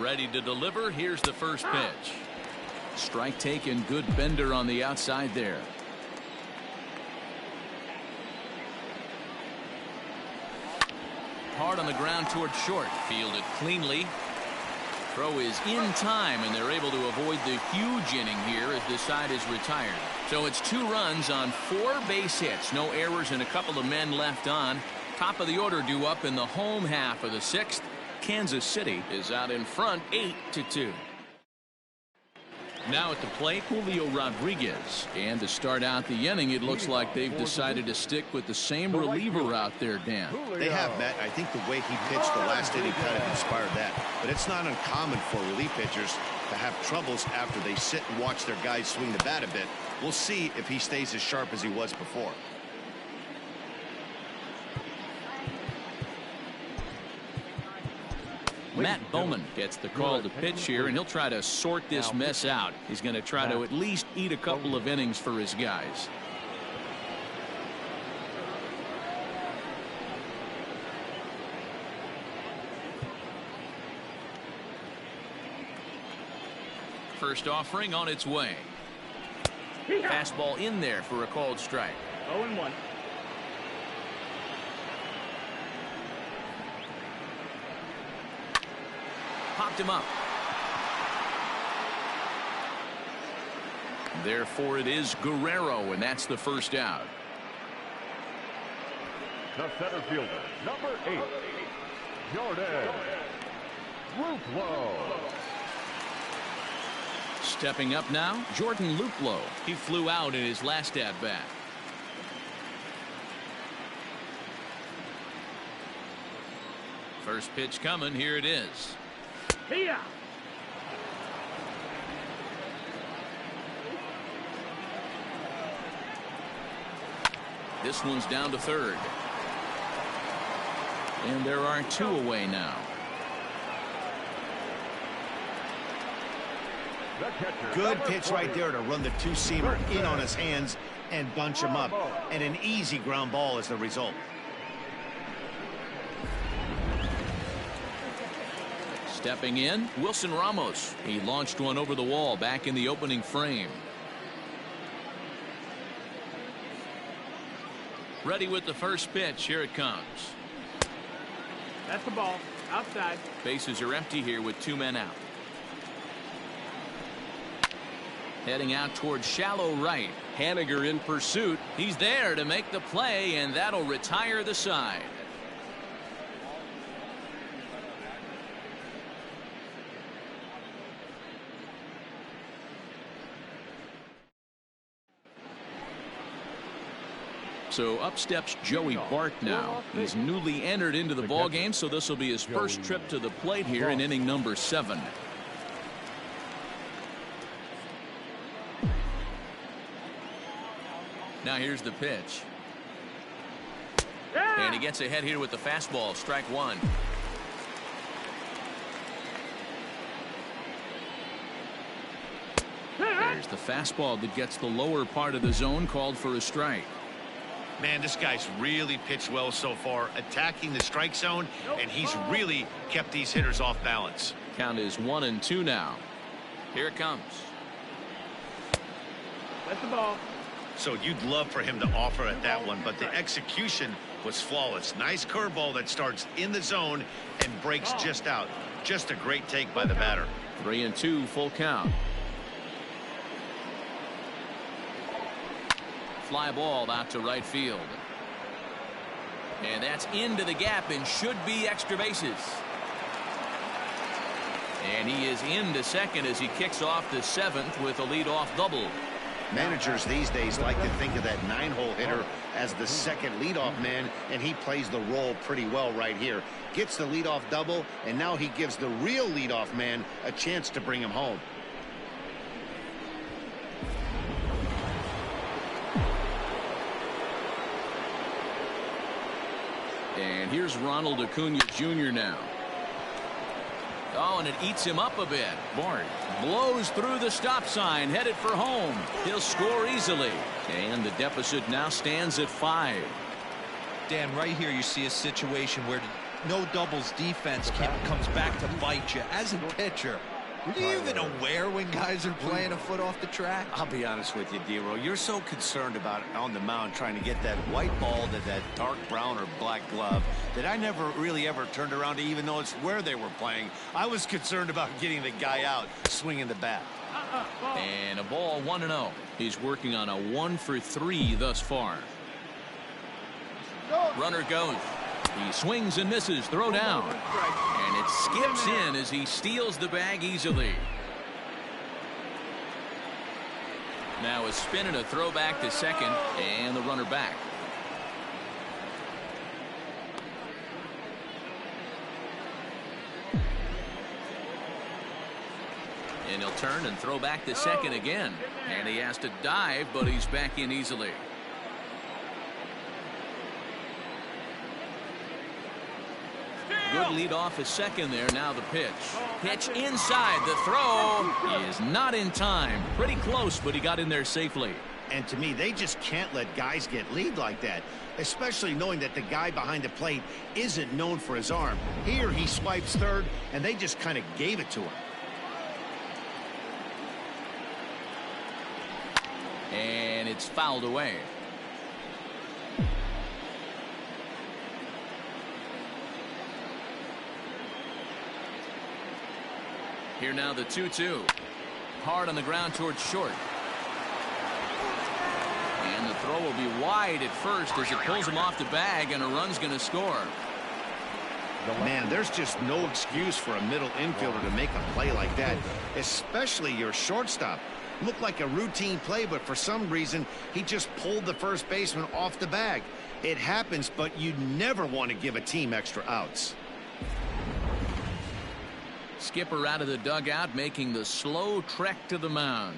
Ready to deliver. Here's the first pitch. Strike taken, good bender on the outside there. Hard on the ground toward short. Fielded cleanly. Throw is in time, and they're able to avoid the huge inning here as the side is retired. So it's 2 runs on 4 base hits. No errors and a couple of men left on. Top of the order due up in the home half of the 6th. Kansas City is out in front 8-2. Now at the plate, Julio Rodriguez. And to start out the inning, it looks like they've decided to stick with the same reliever out there, Dan. They have, Matt. I think the way he pitched the last inning kind of inspired that. But it's not uncommon for relief pitchers to have troubles after they sit and watch their guys swing the bat a bit. We'll see if he stays as sharp as he was before. Matt Bowman gets the call to pitch here, and he'll try to sort this mess out. He's going to try to at least eat a couple of innings for his guys. First offering on its way. Fastball in there for a called strike. 0-1. Popped him up. Therefore, it is Guerrero, and that's the first out. The center fielder, number 8, Jordan Luplow. Stepping up now, Jordan Luplow. He flew out in his last at-bat. First pitch coming. Here it is. Here. This one's down to third. And there are 2 away now. Good pitch right there to run the 2-seamer in on his hands and bunch him up. And an easy ground ball is the result. Stepping in, Wilson Ramos. He launched one over the wall back in the opening frame. Ready with the first pitch. Here it comes. That's the ball. Outside. Bases are empty here with 2 men out. Heading out towards shallow right. Haniger in pursuit. He's there to make the play, and that'll retire the side. So up steps Joey Bart now. He's newly entered into the ballgame, so this will be his first trip to the plate here in inning number 7. Now here's the pitch. And he gets ahead here with the fastball. Strike 1. There's the fastball that gets the lower part of the zone, called for a strike. Man, this guy's really pitched well so far, attacking the strike zone, and he's really kept these hitters off balance. Count is 1-2 now. Here it comes. That's the ball. So you'd love for him to offer at that one, but the execution was flawless. Nice curveball that starts in the zone and breaks just out. Just a great take by the batter. 3-2, full count. fly ball out to right field. And that's into the gap and should be extra bases. And he is into second as he kicks off the 7th with a leadoff double. Managers these days like to think of that 9-hole hitter as the second leadoff man, and he plays the role pretty well right here. Gets the leadoff double, and now he gives the real leadoff man a chance to bring him home. And here's Ronald Acuna Jr. now. Oh, and it eats him up a bit. Bart blows through the stop sign, headed for home. He'll score easily. And the deficit now stands at 5. Dan, right here you see a situation where no doubles defense comes back to bite you. As a pitcher, were you even aware when guys are playing a foot off the track? I'll be honest with you, D-Roll. You're so concerned about on the mound trying to get that white ball to that dark brown or black glove that I never really ever turned around to even notice where they were playing. I was concerned about getting the guy out swinging the bat. And a ball 1-0. He's working on a 1-for-3 thus far. Runner goes. He swings and misses. Throw down. And it skips in as he steals the bag easily. Now a spin and a throw back to second, and the runner back. And he'll turn and throw back to second again. And he has to dive, but he's back in easily. Good lead off his second there. Now the pitch. Pitch inside. The throw is not in time. Pretty close, but he got in there safely. And to me, they just can't let guys get lead like that, especially knowing that the guy behind the plate isn't known for his arm. Here he swipes third, and they just kind of gave it to him. And it's fouled away. Here now the 2-2. Hard on the ground towards short. And the throw will be wide at first as it pulls him off the bag, and a run's going to score. Man, there's just no excuse for a middle infielder to make a play like that, especially your shortstop. Looked like a routine play, but for some reason he just pulled the first baseman off the bag. It happens, but you never want to give a team extra outs. Skipper out of the dugout, making the slow trek to the mound.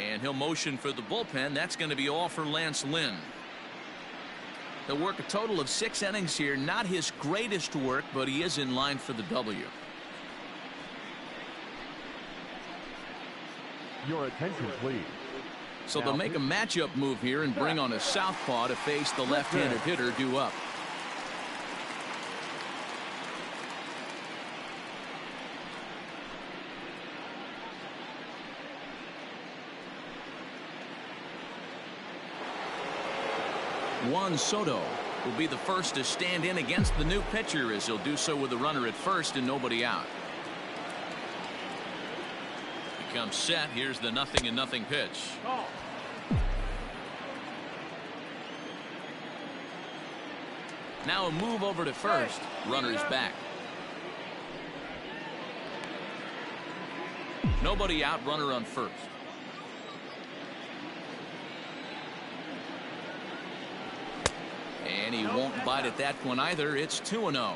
And he'll motion for the bullpen. That's going to be all for Lance Lynn. He'll work a total of 6 innings here. Not his greatest work, but he is in line for the W. Your attention, please. So they'll make a matchup move here and bring on a southpaw to face the left-handed hitter due up. Juan Soto will be the first to stand in against the new pitcher, as he'll do so with a runner at first and nobody out. He comes set. Here's the 0-0 pitch. Now a move over to first. Runner's back. Nobody out. Runner on first. And he won't bite at that one either. It's 2-0.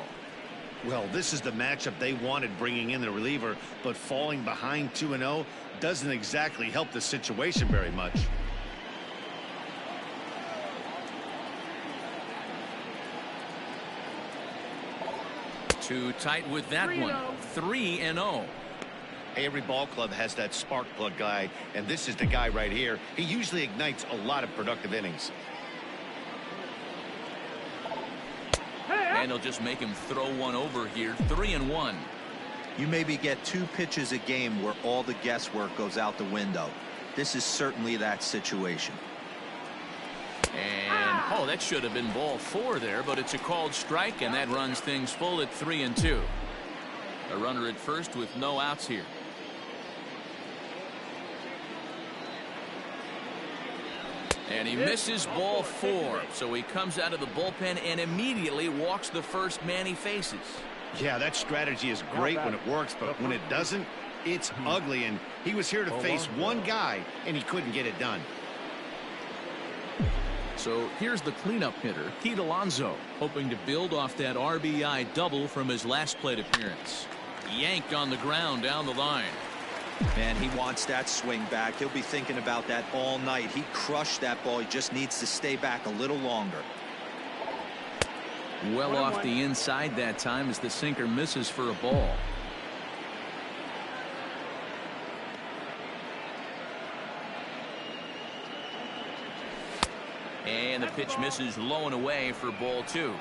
Well, this is the matchup they wanted, bringing in the reliever, but falling behind 2-0 doesn't exactly help the situation very much. Too tight with that one. 3-0. Every ball club has that spark plug guy, and this is the guy right here. He usually ignites a lot of productive innings. And he'll just make him throw one over here. 3-1. You maybe get 2 pitches a game where all the guesswork goes out the window. This is certainly that situation. And oh, that should have been ball 4 there, but it's a called strike, and that runs things full at 3-2. A runner at first with no outs here. And he misses ball 4. So he comes out of the bullpen and immediately walks the first man he faces. Yeah, that strategy is great when it works, but when it doesn't, it's ugly. And he was here to face one guy, and he couldn't get it done. So here's the cleanup hitter, Pete Alonso, hoping to build off that RBI double from his last plate appearance. Yanked on the ground down the line. Man, he wants that swing back. He'll be thinking about that all night. He crushed that ball. He just needs to stay back a little longer. Well off the inside that time as the sinker misses for a ball. And the pitch misses low and away for ball 2.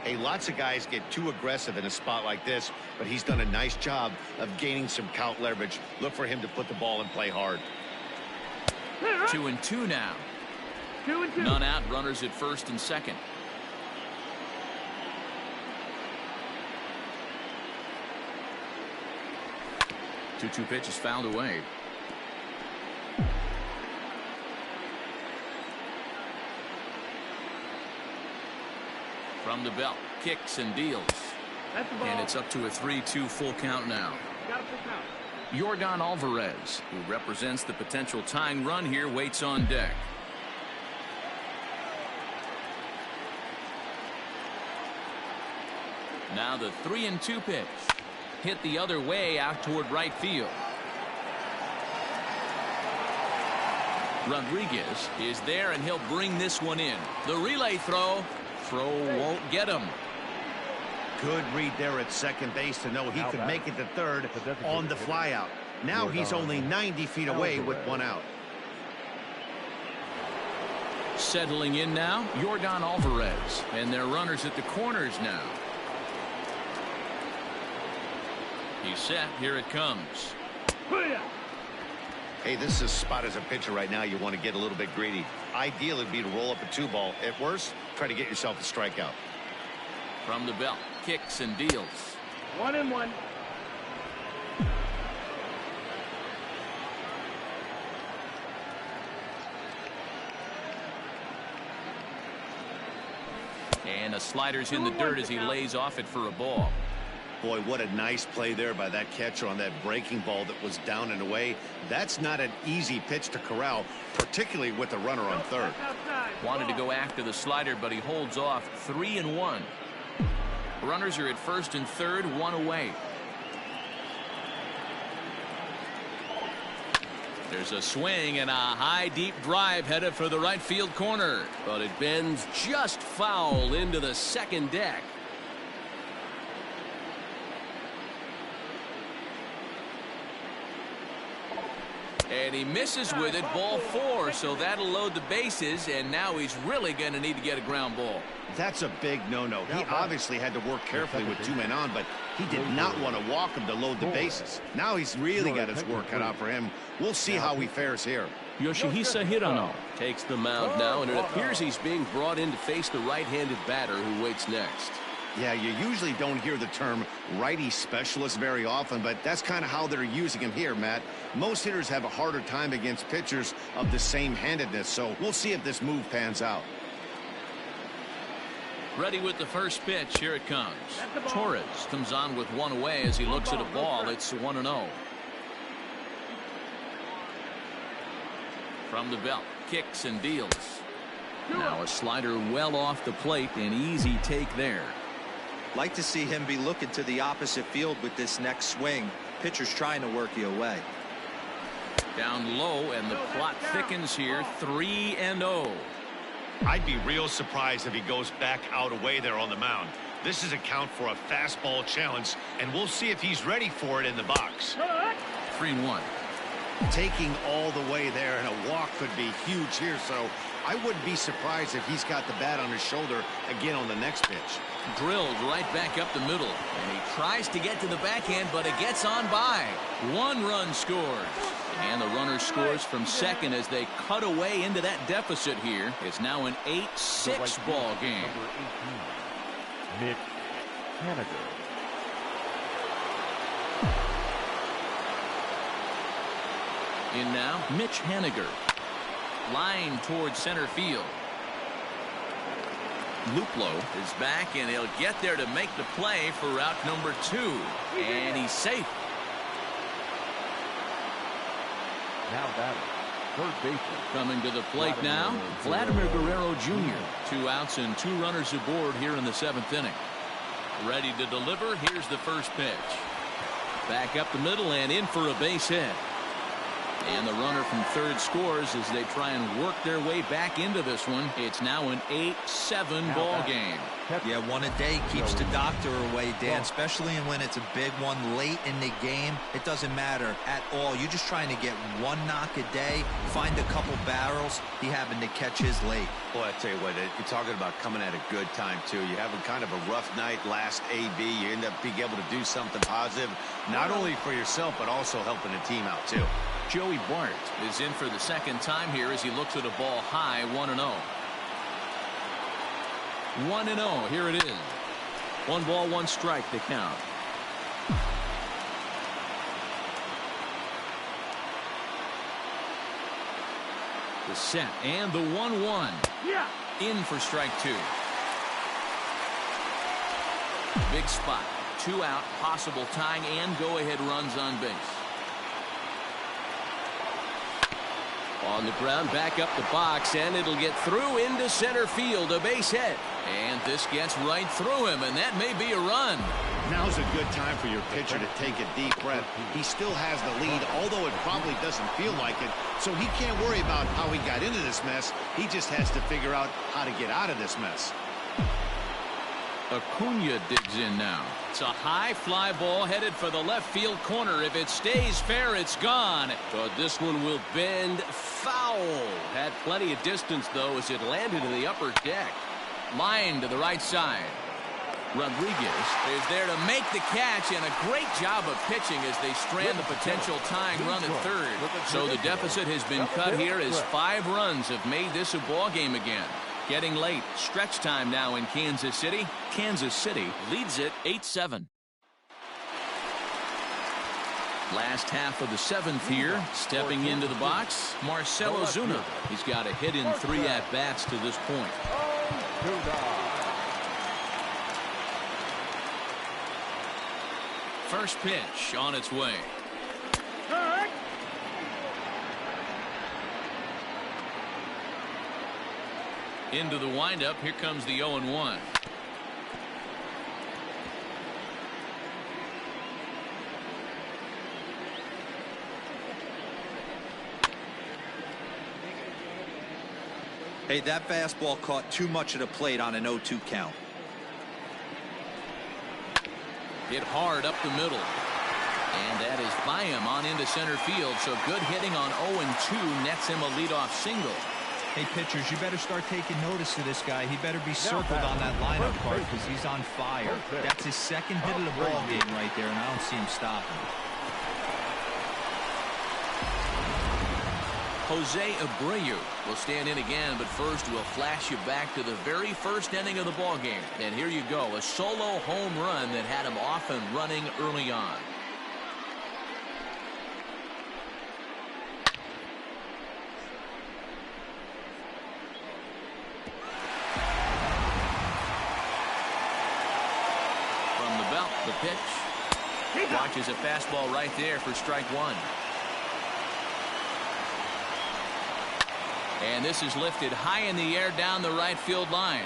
Hey, lots of guys get too aggressive in a spot like this, but he's done a nice job of gaining some count leverage. Look for him to put the ball and play hard. 2-2 now. 2-2. None out, runners at first and second. Two pitch is fouled away. From the belt, kicks and deals. That's the ball. And it's up to a 3-2 full count now. Got a full count. Yordan Alvarez, who represents the potential tying run here, waits on deck. Now the 3-2 pitch. Hit the other way out toward right field. Rodriguez is there, and he'll bring this one in. The relay throw. Throw won't get him. Good read there at second base to know he could make it to third on the flyout. Now he's only 90 feet away with one out. Settling in now, Yordan Alvarez. And their runners at the corners now. He's set. Here it comes. Hey, this is a spot as a pitcher right now you want to get a little bit greedy. Ideal would be to roll up a 2-ball. At worst, try to get yourself a strikeout. From the belt, kicks and deals. 1-1. And a slider's in the dirt as he lays off it for a ball. Boy, what a nice play there by that catcher on that breaking ball that was down and away. That's not an easy pitch to corral, particularly with the runner on third. Wanted to go after the slider, but he holds off. 3-1. Runners are at first and third, one away. There's a swing and a high deep drive headed for the right field corner, but it bends just foul into the second deck. And he misses with it, ball 4, so that'll load the bases, and now he's really going to need to get a ground ball. That's a big no-no. He obviously had to work carefully with 2 men on, but he did not want to walk him to load the bases. Now he's really got his work cut out for him. We'll see how he fares here. Yoshihisa Hirano takes the mound now, and it appears he's being brought in to face the right-handed batter who waits next. Yeah, you usually don't hear the term righty specialist very often, but that's kind of how they're using him here, Matt. Most hitters have a harder time against pitchers of the same handedness, so we'll see if this move pans out. Ready with the first pitch. Here it comes. Torres comes on with one away as he looks at a ball. It's 1-0. From the belt, kicks and deals. Now a slider well off the plate, an easy take there. Like to see him be looking to the opposite field with this next swing. Pitcher's trying to work you away. Down low, and the plot thickens here. 3-0. I'd be real surprised if he goes back out away there on the mound. This is a count for a fastball challenge, and we'll see if he's ready for it in the box. 3-1. Taking all the way there, and a walk could be huge here, so I wouldn't be surprised if he's got the bat on his shoulder again on the next pitch. Drilled right back up the middle, and he tries to get to the backhand, but it gets on by. 1 run scores, and the runner scores from second as they cut away into that deficit here. It's now an 8-6 ball game. Number 18, Mitch Haniger. In now, Mitch Haniger. line towards center field. Luplo is back, and he'll get there to make the play for route number 2. And he's safe. Now batting, third baseman. Coming to the plate now, Vladimir Guerrero Jr. 2 outs and 2 runners aboard here in the 7th inning. Ready to deliver. Here's the first pitch. Back up the middle and in for a base hit. And the runner from third scores as they try and work their way back into this one. It's now an 8-7 ball game. Yeah, one a day keeps the doctor away, Dan, especially when it's a big one late in the game. It doesn't matter at all. You're just trying to get one knock a day, find a couple barrels. He happened to catch his late. Boy, I tell you what, you're talking about coming at a good time, too. You're having kind of a rough night last AB. You end up being able to do something positive, not only for yourself, but also helping the team out, too. Joey Bart is in for the second time here as he looks at a ball high. 1-0. 1-0. Here it is. 1 ball, 1 strike to count. The set and the 1-1. Yeah. In for strike 2. Big spot. 2 out. Possible tying and go-ahead runs on base. On the ground, back up the box, and it'll get through into center field, a base hit. And this gets right through him, and that may be a run. Now's a good time for your pitcher to take a deep breath. He still has the lead, although it probably doesn't feel like it. So he can't worry about how he got into this mess. He just has to figure out how to get out of this mess. Acuna digs in now. It's a high fly ball headed for the left field corner. If it stays fair, it's gone. But this one will bend foul. Had plenty of distance, though, as it landed in the upper deck. Line to the right side. Rodriguez is there to make the catch, and a great job of pitching as they strand the potential tying run at third. So the deficit has been cut here as 5 runs have made this a ball game again. Getting late. Stretch time now in Kansas City. Kansas City leads it 8-7. Last half of the 7th here. Stepping into the box, Marcell Ozuna. He's got a hit in 3 at-bats to this point. First pitch on its way. Into the windup. Here comes the 0-1. Hey, that fastball caught too much of the plate on an 0-2 count. Hit hard up the middle. And that is by him on into center field. So good hitting on 0-2 nets him a leadoff single. Hey, pitchers, you better start taking notice of this guy. He better be circled on that lineup card because he's on fire. That's his second hit of the ball game right there, and I don't see him stopping. Jose Abreu will stand in again, but first we'll flash you back to the very first inning of the ball game. And here you go, a solo home run that had him off and running early on. From the belt, the pitch. Watches a fastball right there for strike 1. And this is lifted high in the air down the right field line.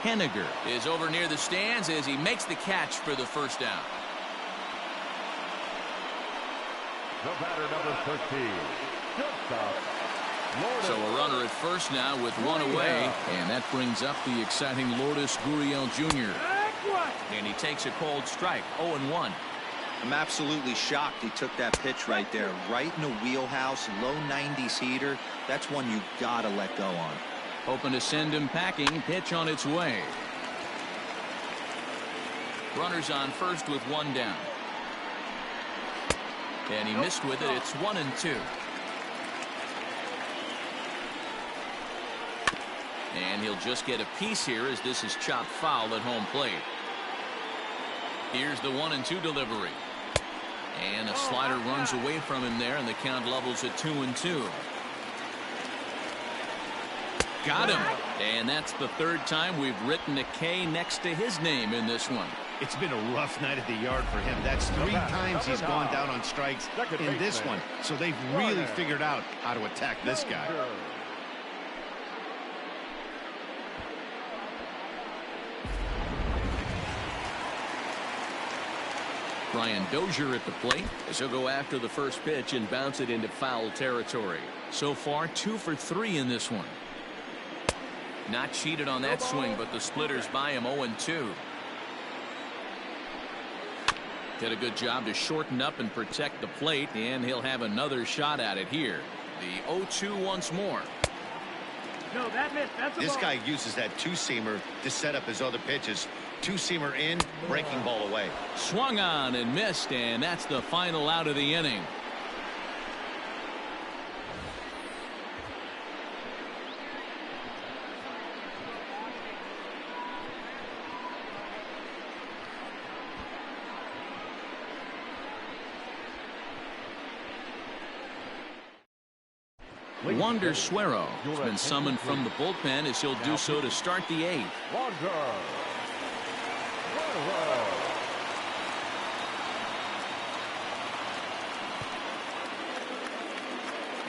Henniger is over near the stands as he makes the catch for the first down. The batter, number 13. So a runner at first now with 1 away, and that brings up the exciting Lourdes Gurriel Jr. And he takes a cold strike. 0-1. I'm absolutely shocked he took that pitch right there, right in the wheelhouse, low 90s heater. That's one you gotta let go on. Hoping to send him packing. Pitch on its way. Runners on first with 1 down. And he missed with it. It's 1-2. And he'll just get a piece here as this is chopped foul at home plate. Here's the 1-2 delivery. And a slider runs away from him there, and the count levels at 2-2. Got him. And that's the third time we've written a K next to his name in this one. It's been a rough night at the yard for him. That's 3 times he's gone down on strikes in this one. So they've really figured out how to attack this guy. Brian Dozier at the plate as he'll go after the first pitch and bounce it into foul territory. So far 2 for 3 in this one. Not cheated on that swing, but the splitters by him 0-2. Did a good job to shorten up and protect the plate, and he'll have another shot at it here. The 0-2 once more. No, that missed. That's a This ball. guy uses that two-seamer to set up his other pitches. Two-seamer in, breaking ball away. Swung on and missed, and that's the final out of the inning. Wander Suero has been summoned from the bullpen as he'll do so to start the 8th.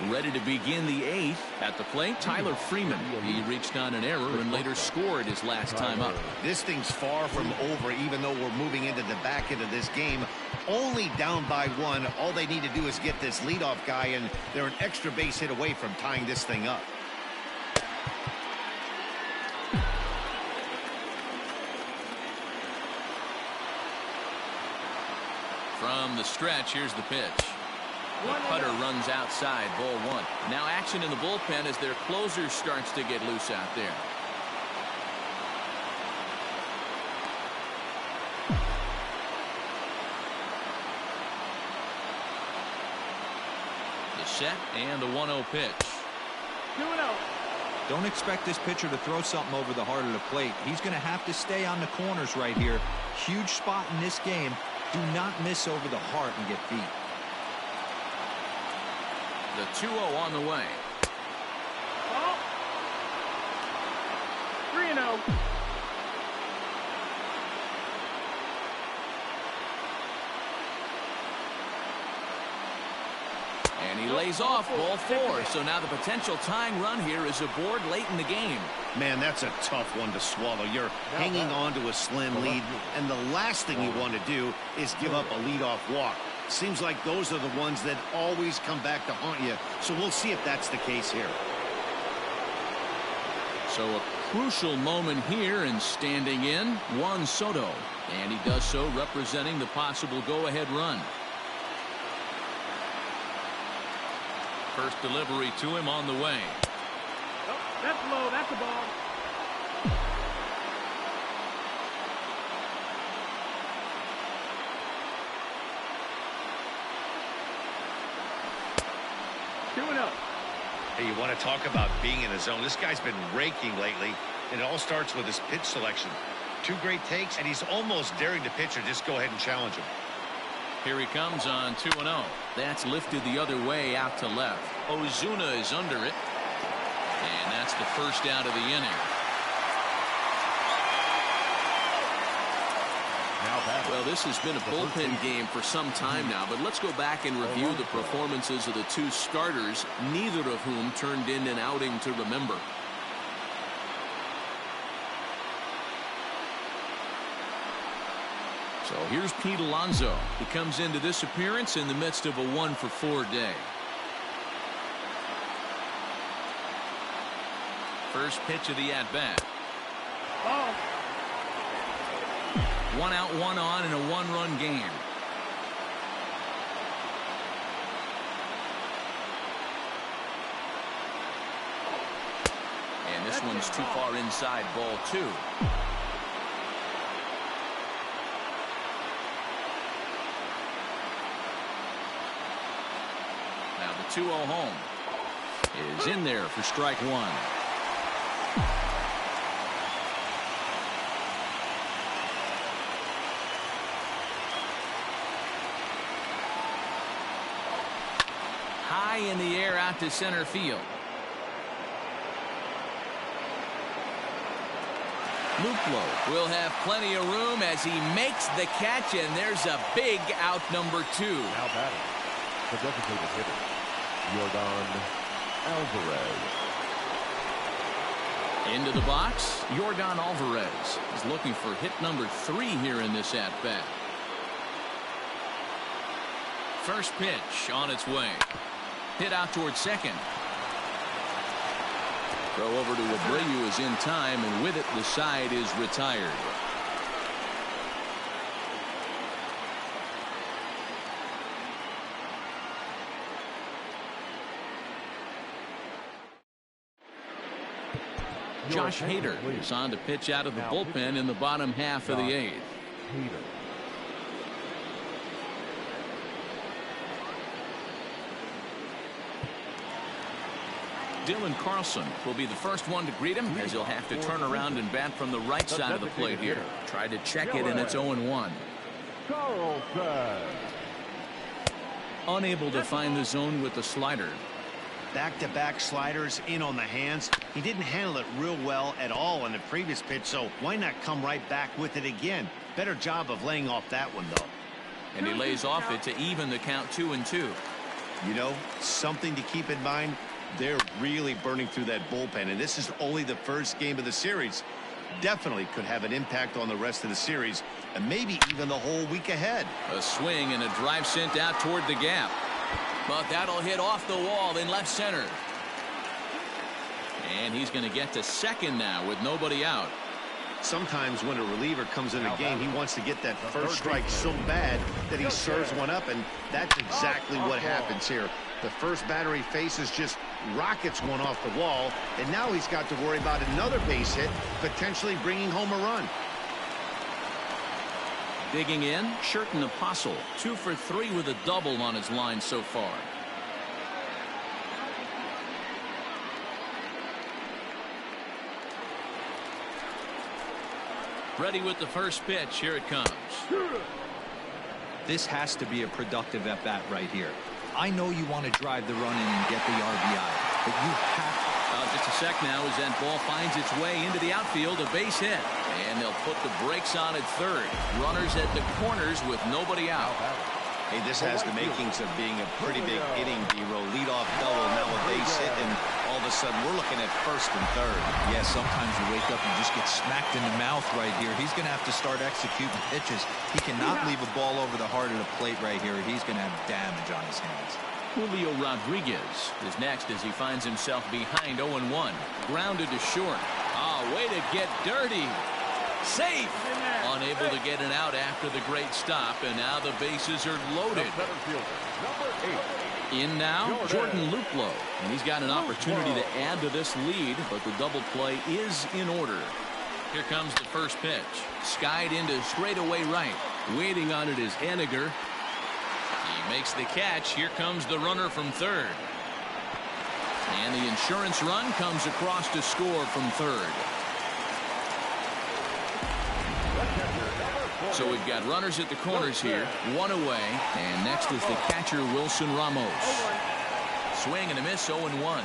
Ready to begin the 8th. At the plate, Tyler Freeman. He reached on an error and later scored his last time up. This thing's far from over, even though we're moving into the back end of this game. Only down by 1. All they need to do is get this leadoff guy, and they're an extra base hit away from tying this thing up. From the stretch, here's the pitch. The cutter runs outside, ball 1. Now action in the bullpen as their closer starts to get loose out there. The set and the 1-0 pitch. 2-0. Don't expect this pitcher to throw something over the heart of the plate. He's going to have to stay on the corners right here. Huge spot in this game. Do not miss over the heart and get beat. The 2-0 on the way. Ball. 3-0. And he lays off ball 4. So now the potential tying run here is aboard late in the game. Man, that's a tough one to swallow. You're hanging on to a slim lead, and the last thing you want to do is give up a leadoff walk. Seems like those are the ones that always come back to haunt you. So we'll see if that's the case here. So a crucial moment here, and standing in, Juan Soto. And he does so representing the possible go-ahead run. First delivery to him on the way. Oh, that's low. That's a ball. Hey, you want to talk about being in the zone? This guy's been raking lately, and it all starts with his pitch selection. 2 great takes, and he's almost daring the pitcher just go ahead and challenge him. Here he comes on 2-0. That's lifted the other way out to left. Ozuna is under it. And that's the first out of the inning. Well, this has been a bullpen game for some time now, but let's go back and review the performances of the 2 starters, neither of whom turned in an outing to remember. So here's Pete Alonso. He comes into this appearance in the midst of a 1-for-4 day. First pitch of the at-bat. Ball. 1 out, 1 on in a 1-run game. And this one's too far inside, ball 2. Now the 2-0 home is in there for strike 1. High in the air out to center field. Luplow will have plenty of room as he makes the catch, and there's a big out number 2. Now batting, the designated hitter, Yordan Alvarez. Into the box, Yordan Alvarez is looking for hit number 3 here in this at-bat. First pitch on its way. Hit out towards second. Throw over to Abreu is in time, and with it, the side is retired. Josh Hader is on to pitch out of the bullpen in the bottom half of the 8th. Dylan Carlson will be the first one to greet him, as he'll have to turn around and bat from the right side of the plate here. Tried to check it, and it's 0-1. Carlson. Unable to find the zone with the slider. Back-to-back sliders in on the hands. He didn't handle it real well at all on the previous pitch, so why not come right back with it again? Better job of laying off that one, though. And he lays off it to even the count 2-2. You know, something to keep in mind, they're really burning through that bullpen, and this is only the first game of the series. Definitely could have an impact on the rest of the series, and maybe even the whole week ahead. A swing and a drive sent out toward the gap. But that'll hit off the wall in left center. And he's going to get to second now with nobody out. Sometimes when a reliever comes in a game, he wants to get that first strike so bad that he serves one up, and that's exactly what happens here. The first batter he faces just rockets one off the wall, and now he's got to worry about another base hit, potentially bringing home a run. Digging in, Sherton Apostle, 2 for 3 with a double on his line so far. Ready with the first pitch. Here it comes. This has to be a productive at-bat right here. I know you want to drive the run in and get the RBI, but you have to. Just a sec now as that ball finds its way into the outfield, a base hit. And they'll put the brakes on at third. Runners at the corners with nobody out. Hey, this has the makings of being a pretty big inning, D-Roll. Lead-off double, now a base hit, and all of a sudden we're looking at first and third. Yeah, sometimes you wake up and just get smacked in the mouth right here. He's going to have to start executing pitches. He cannot leave a ball over the heart of the plate right here. He's going to have damage on his hands. Julio Rodriguez is next as he finds himself behind 0-1. Grounded to short. Way to get dirty. Safe. Unable to get it out after the great stop, and now the bases are loaded. In now, Jordan Luplow, and he's got an opportunity to add to this lead, but the double play is in order. Here comes the first pitch. Skied into straightaway right. Waiting on it is Henniger. He makes the catch. Here comes the runner from third. And the insurance run comes across to score from third. So we've got runners at the corners here, one away, and next is the catcher Wilson Ramos. Swing and a miss, 0-1.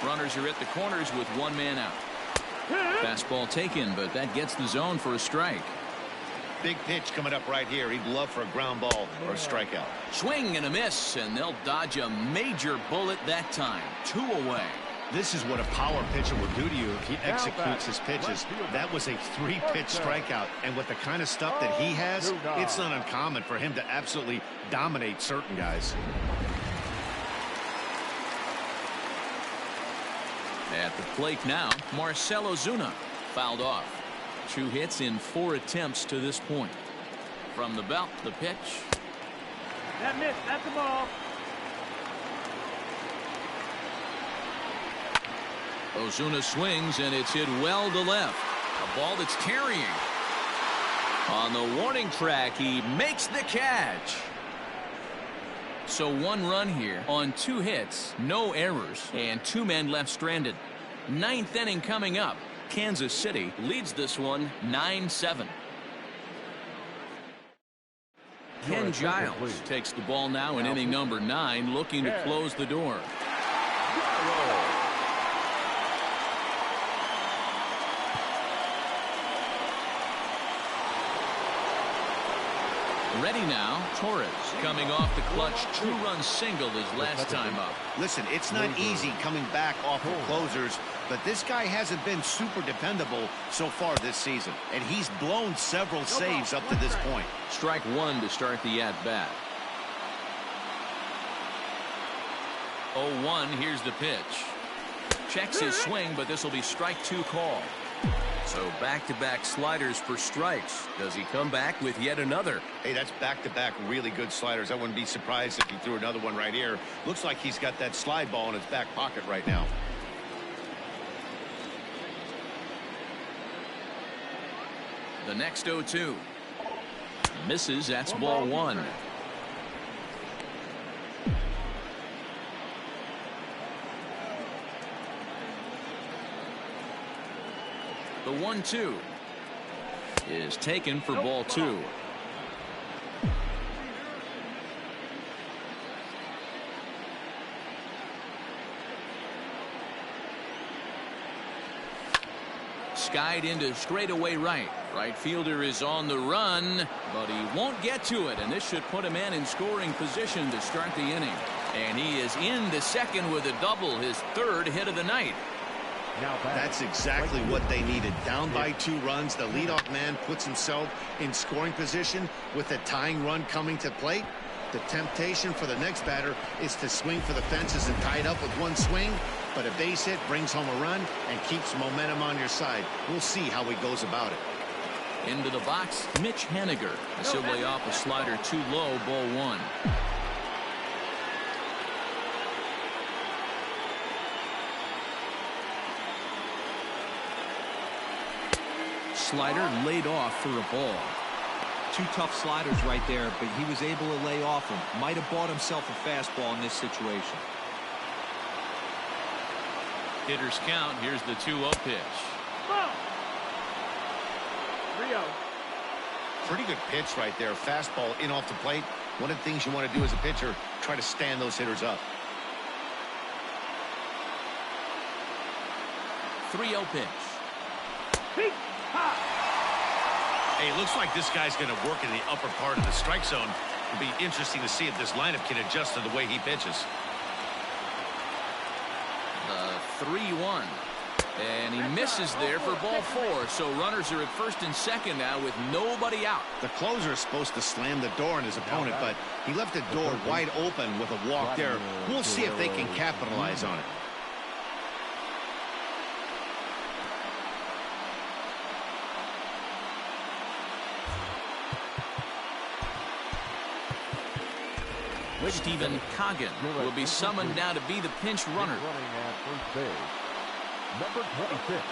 Runners are at the corners with one man out. Fastball taken, but that gets the zone for a strike. Big pitch coming up right here. He'd love for a ground ball or a strikeout. Swing and a miss, and they'll dodge a major bullet that time. 2 away. This is what a power pitcher will do to you if he executes his pitches. That was a 3-pitch strikeout, and with the kind of stuff that he has, it's not uncommon for him to absolutely dominate certain guys. At the plate now, Marcell Ozuna fouled off. 2 hits in 4 attempts to this point. From the belt, the pitch. That missed. That's the ball. Ozuna swings, and it's hit well to left. A ball that's carrying. On the warning track, he makes the catch. So 1 run here on 2 hits, no errors, and 2 men left stranded. 9th inning coming up. Kansas City leads this one 9-7. Ken Giles takes the ball now in inning number 9, looking to close the door. Ready now, Torres coming off the clutch two-run single his last time up. Listen, it's not easy coming back off of closers, but this guy hasn't been super dependable so far this season, and he's blown several saves up to this point. Strike one to start the at-bat. 0-1, here's the pitch. Checks his swing, but this will be strike two call. So back-to-back sliders for strikes. Does he come back with yet another? Hey, that's back-to-back really good sliders. I wouldn't be surprised if he threw another one right here. Looks like he's got that slide ball in his back pocket right now. The next 0-2. Misses, that's ball one. The 1-2 is taken for ball two. Skied into straightaway right. Right fielder is on the run, but he won't get to it, and this should put a man in scoring position to start the inning. And he is in the second with a double, his third hit of the night. That's exactly what they needed. Down by 2 runs, the leadoff man puts himself in scoring position with a tying run coming to plate. The temptation for the next batter is to swing for the fences and tie it up with one swing, but a base hit brings home a run and keeps momentum on your side. We'll see how he goes about it. Into the box, Mitch Haniger. As he'll lay off a slider too low, ball one. Slider laid off for a ball. 2 tough sliders right there, but he was able to lay off them. Might have bought himself a fastball in this situation. Hitters count. Here's the 2-0 pitch. 3-0. Pretty good pitch right there. Fastball in off the plate. One of the things you want to do as a pitcher, try to stand those hitters up. 3-0 pitch. Hey, it looks like this guy's going to work in the upper part of the strike zone. It'll be interesting to see if this lineup can adjust to the way he pitches. The 3-1. And he misses there for ball 4. So runners are at first and second now with nobody out. The closer is supposed to slam the door on his opponent, but he left the door wide open with a walk there. We'll see if they can capitalize on it. Stephen Coggin will be summoned now to be the pinch runner. Number 26.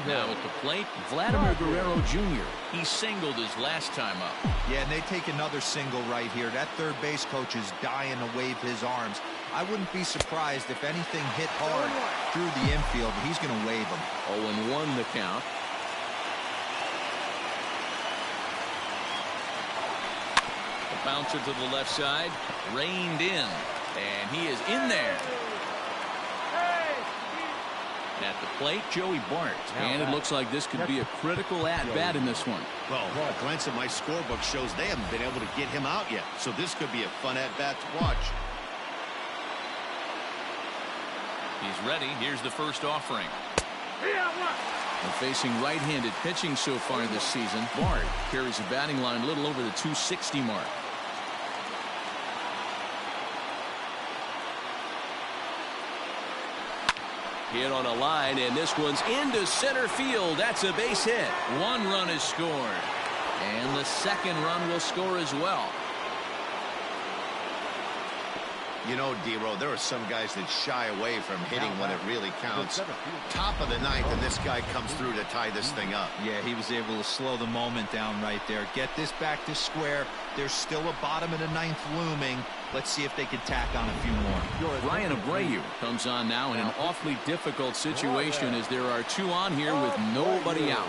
Now at the plate, Vladimir Guerrero Jr. He singled his last time up. Yeah, and they take another single right here. That third base coach is dying to wave his arms. I wouldn't be surprised if anything hit hard through the infield. He's going to wave them. 0-1 the count. The bouncer to the left side, reined in, and he is in there. At the plate, Joey Bart, and it looks like this could be a critical at-bat in this one. Well, a glance at my scorebook shows they haven't been able to get him out yet, so this could be a fun at-bat to watch. He's ready. Here's the first offering. And facing right-handed pitching so far this season, Bart carries a batting line a little over the 260 mark. Hit on a line, and this one's into center field. That's a base hit. 1 run is scored, and the second run will score as well. You know, D-Row, there are some guys that shy away from hitting when it really counts. Top of the 9th, and this guy comes through to tie this thing up. Yeah, he was able to slow the moment down right there. Get this back to square. There's still a bottom of the 9th looming. Let's see if they can tack on a few more. Ryan Abreu comes on now in an awfully difficult situation as there are 2 on here with nobody out.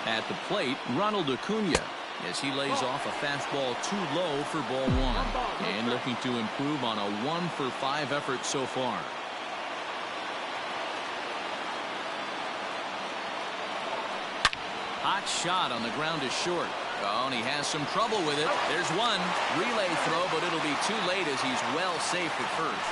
At the plate, Ronald Acuna, as he lays off a fastball too low for ball one, and looking to improve on a 1-for-5 effort so far. Hot shot on the ground is short. Oh, and he has some trouble with it. There's one. Relay throw, but it'll be too late as he's well safe at first.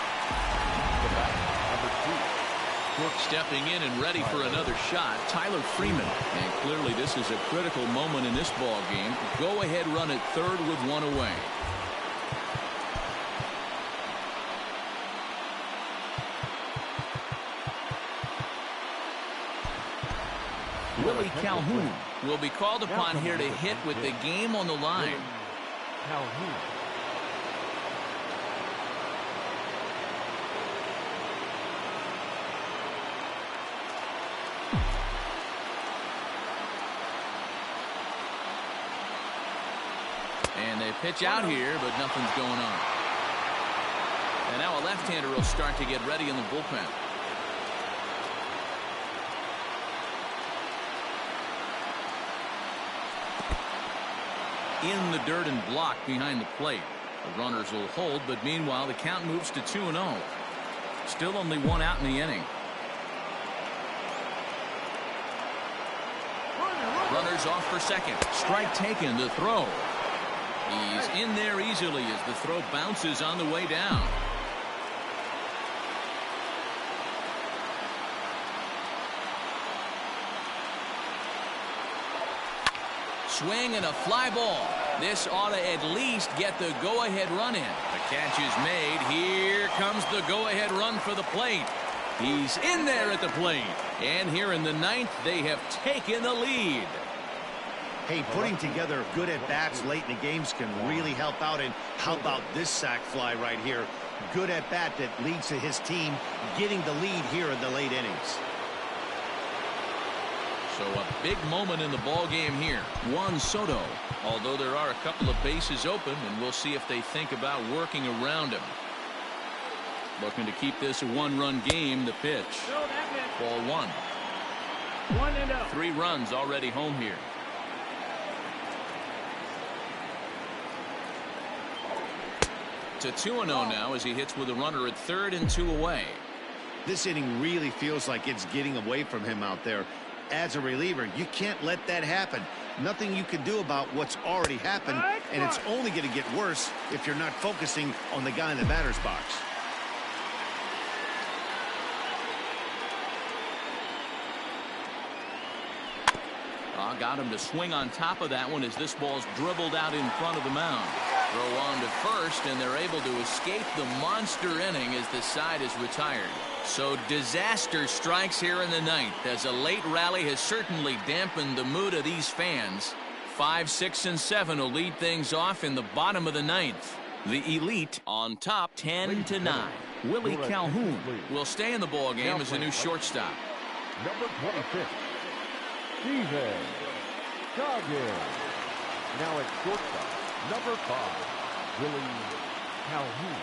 Stepping in and ready for another shot, Tyler Freeman. And clearly this is a critical moment in this ball game. Go ahead run at third with one away. Willie Calhoun will be called upon here to hit with the game on the line. Calhoun. And they pitch out here, but nothing's going on. And now a left-hander will start to get ready in the bullpen. In the dirt and blocked behind the plate. The runners will hold, but meanwhile the count moves to 2-0. Still only one out in the inning. Runners off for second. Strike taken, the throw. He's in there easily as the throw bounces on the way down. Swing and a fly ball. This ought to at least get the go-ahead run in. The catch is made. Here comes the go-ahead run for the plate. He's in there at the plate. And here in the ninth, they have taken the lead. Hey, putting together good at-bats late in the games can really help out. And how about this sac fly right here? Good at-bat that leads to his team getting the lead here in the late innings. So a big moment in the ball game here. Juan Soto, although there are a couple of bases open, and we'll see if they think about working around him. Looking to keep this a one-run game. The pitch. Ball one. 1-0. 3 runs already home here. To 2-0 now as he hits with a runner at third and 2 away. This inning really feels like it's getting away from him out there. As a reliever, you can't let that happen. Nothing you can do about what's already happened, and it's only going to get worse if you're not focusing on the guy in the batter's box. Got him to swing on top of that one as this ball's dribbled out in front of the mound. Throw on to first, and they're able to escape the monster inning as the side is retired. So disaster strikes here in the ninth as a late rally has certainly dampened the mood of these fans. 5, 6, and 7 will lead things off in the bottom of the ninth. The Elite on top 10-9. Willie Calhoun will stay in the ball game as a new shortstop. Number 26, Steven Goggins. Now at shortstop, number 5, Willie Calhoun.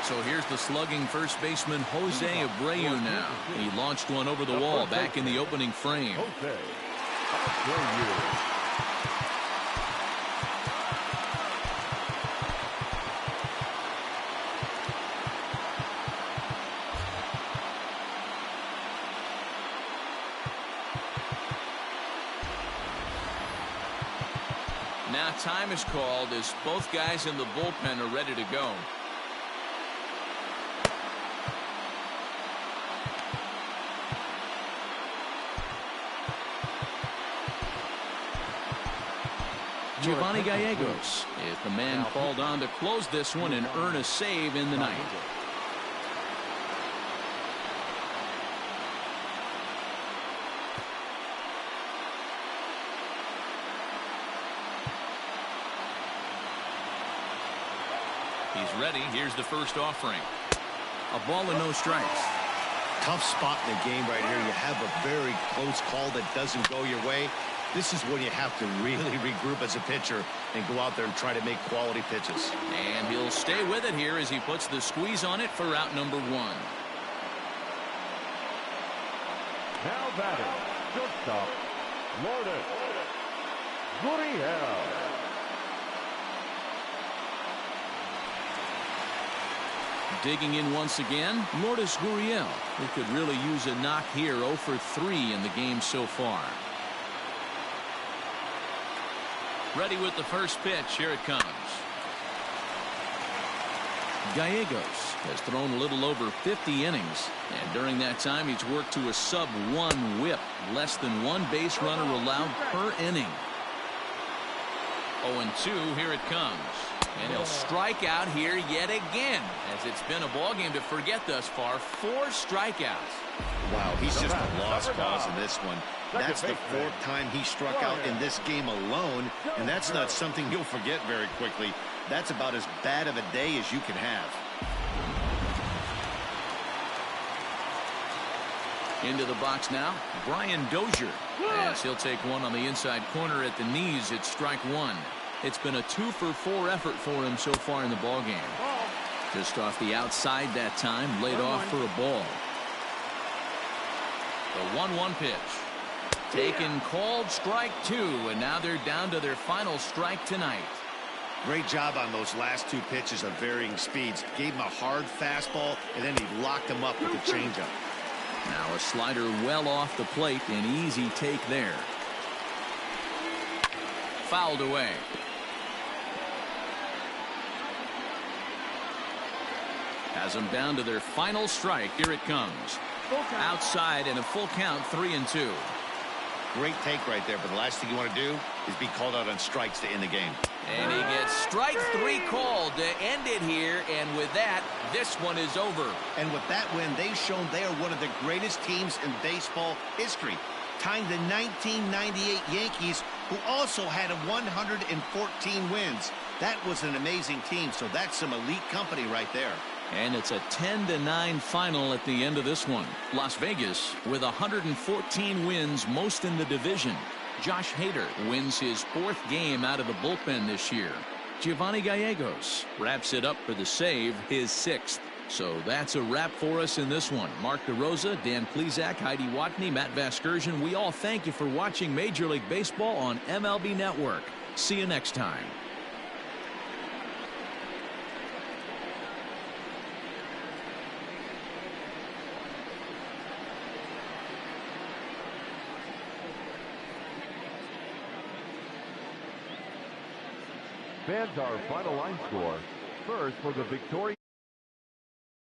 So here's the slugging first baseman Jose Abreu now. He launched one over the wall back in the opening frame. Jose Abreu. Now time is called as both guys in the bullpen are ready to go. Giovanni Gallegos is the man called on to close this one and earn a save in the ninth. He's ready. Here's the first offering. A ball and no strikes. Tough spot in the game right here. You have a very close call that doesn't go your way. This is when you have to really regroup as a pitcher and go out there and try to make quality pitches. And he'll stay with it here as he puts the squeeze on it for out number 1. Now batting, shortstop, Lourdes Gurriel. Digging in once again, Lourdes Gurriel, who could really use a knock here. 0 for 3 in the game so far. Ready with the first pitch. Here it comes. Gallegos has thrown a little over 50 innings, and during that time he's worked to a sub-1 whip, less than 1 base runner allowed per inning. 0-2. Here it comes. And he'll strike out here yet again, as it's been a ball game to forget thus far. 4 strikeouts. Wow, he's just a lost cause in this one. That's the 4th time he struck out in this game alone, and that's not something you'll forget very quickly. That's about as bad of a day as you can have. Into the box now, Brian Dozier, as he'll take one on the inside corner at the knees. It's strike 1. It's been a 2 for 4 effort for him so far in the ball game. Just off the outside that time, laid off for a ball. The 1-1 pitch. Taken, called, strike 2, and now they're down to their final strike tonight. Great job on those last 2 pitches of varying speeds. Gave him a hard fastball, and then he locked him up with a changeup. Now a slider well off the plate, an easy take there. Fouled away. Has them down to their final strike. Here it comes. Outside and a full count, 3-2. Great take right there, but the last thing you want to do is be called out on strikes to end the game. And he gets strike 3 called to end it here, and with that, this one is over. And with that win, they've shown they are one of the greatest teams in baseball history, tying the 1998 Yankees, who also had 114 wins. That was an amazing team, so that's some elite company right there. And it's a 10-9 final at the end of this one. Las Vegas with 114 wins, most in the division. Josh Hader wins his 4th game out of the bullpen this year. Giovanni Gallegos wraps it up for the save, his 6th. So that's a wrap for us in this one. Mark DeRosa, Dan Plesac, Heidi Watney, Matt Vasgersian. We all thank you for watching Major League Baseball on MLB Network. See you next time. Fans, our final line score. First for the victorious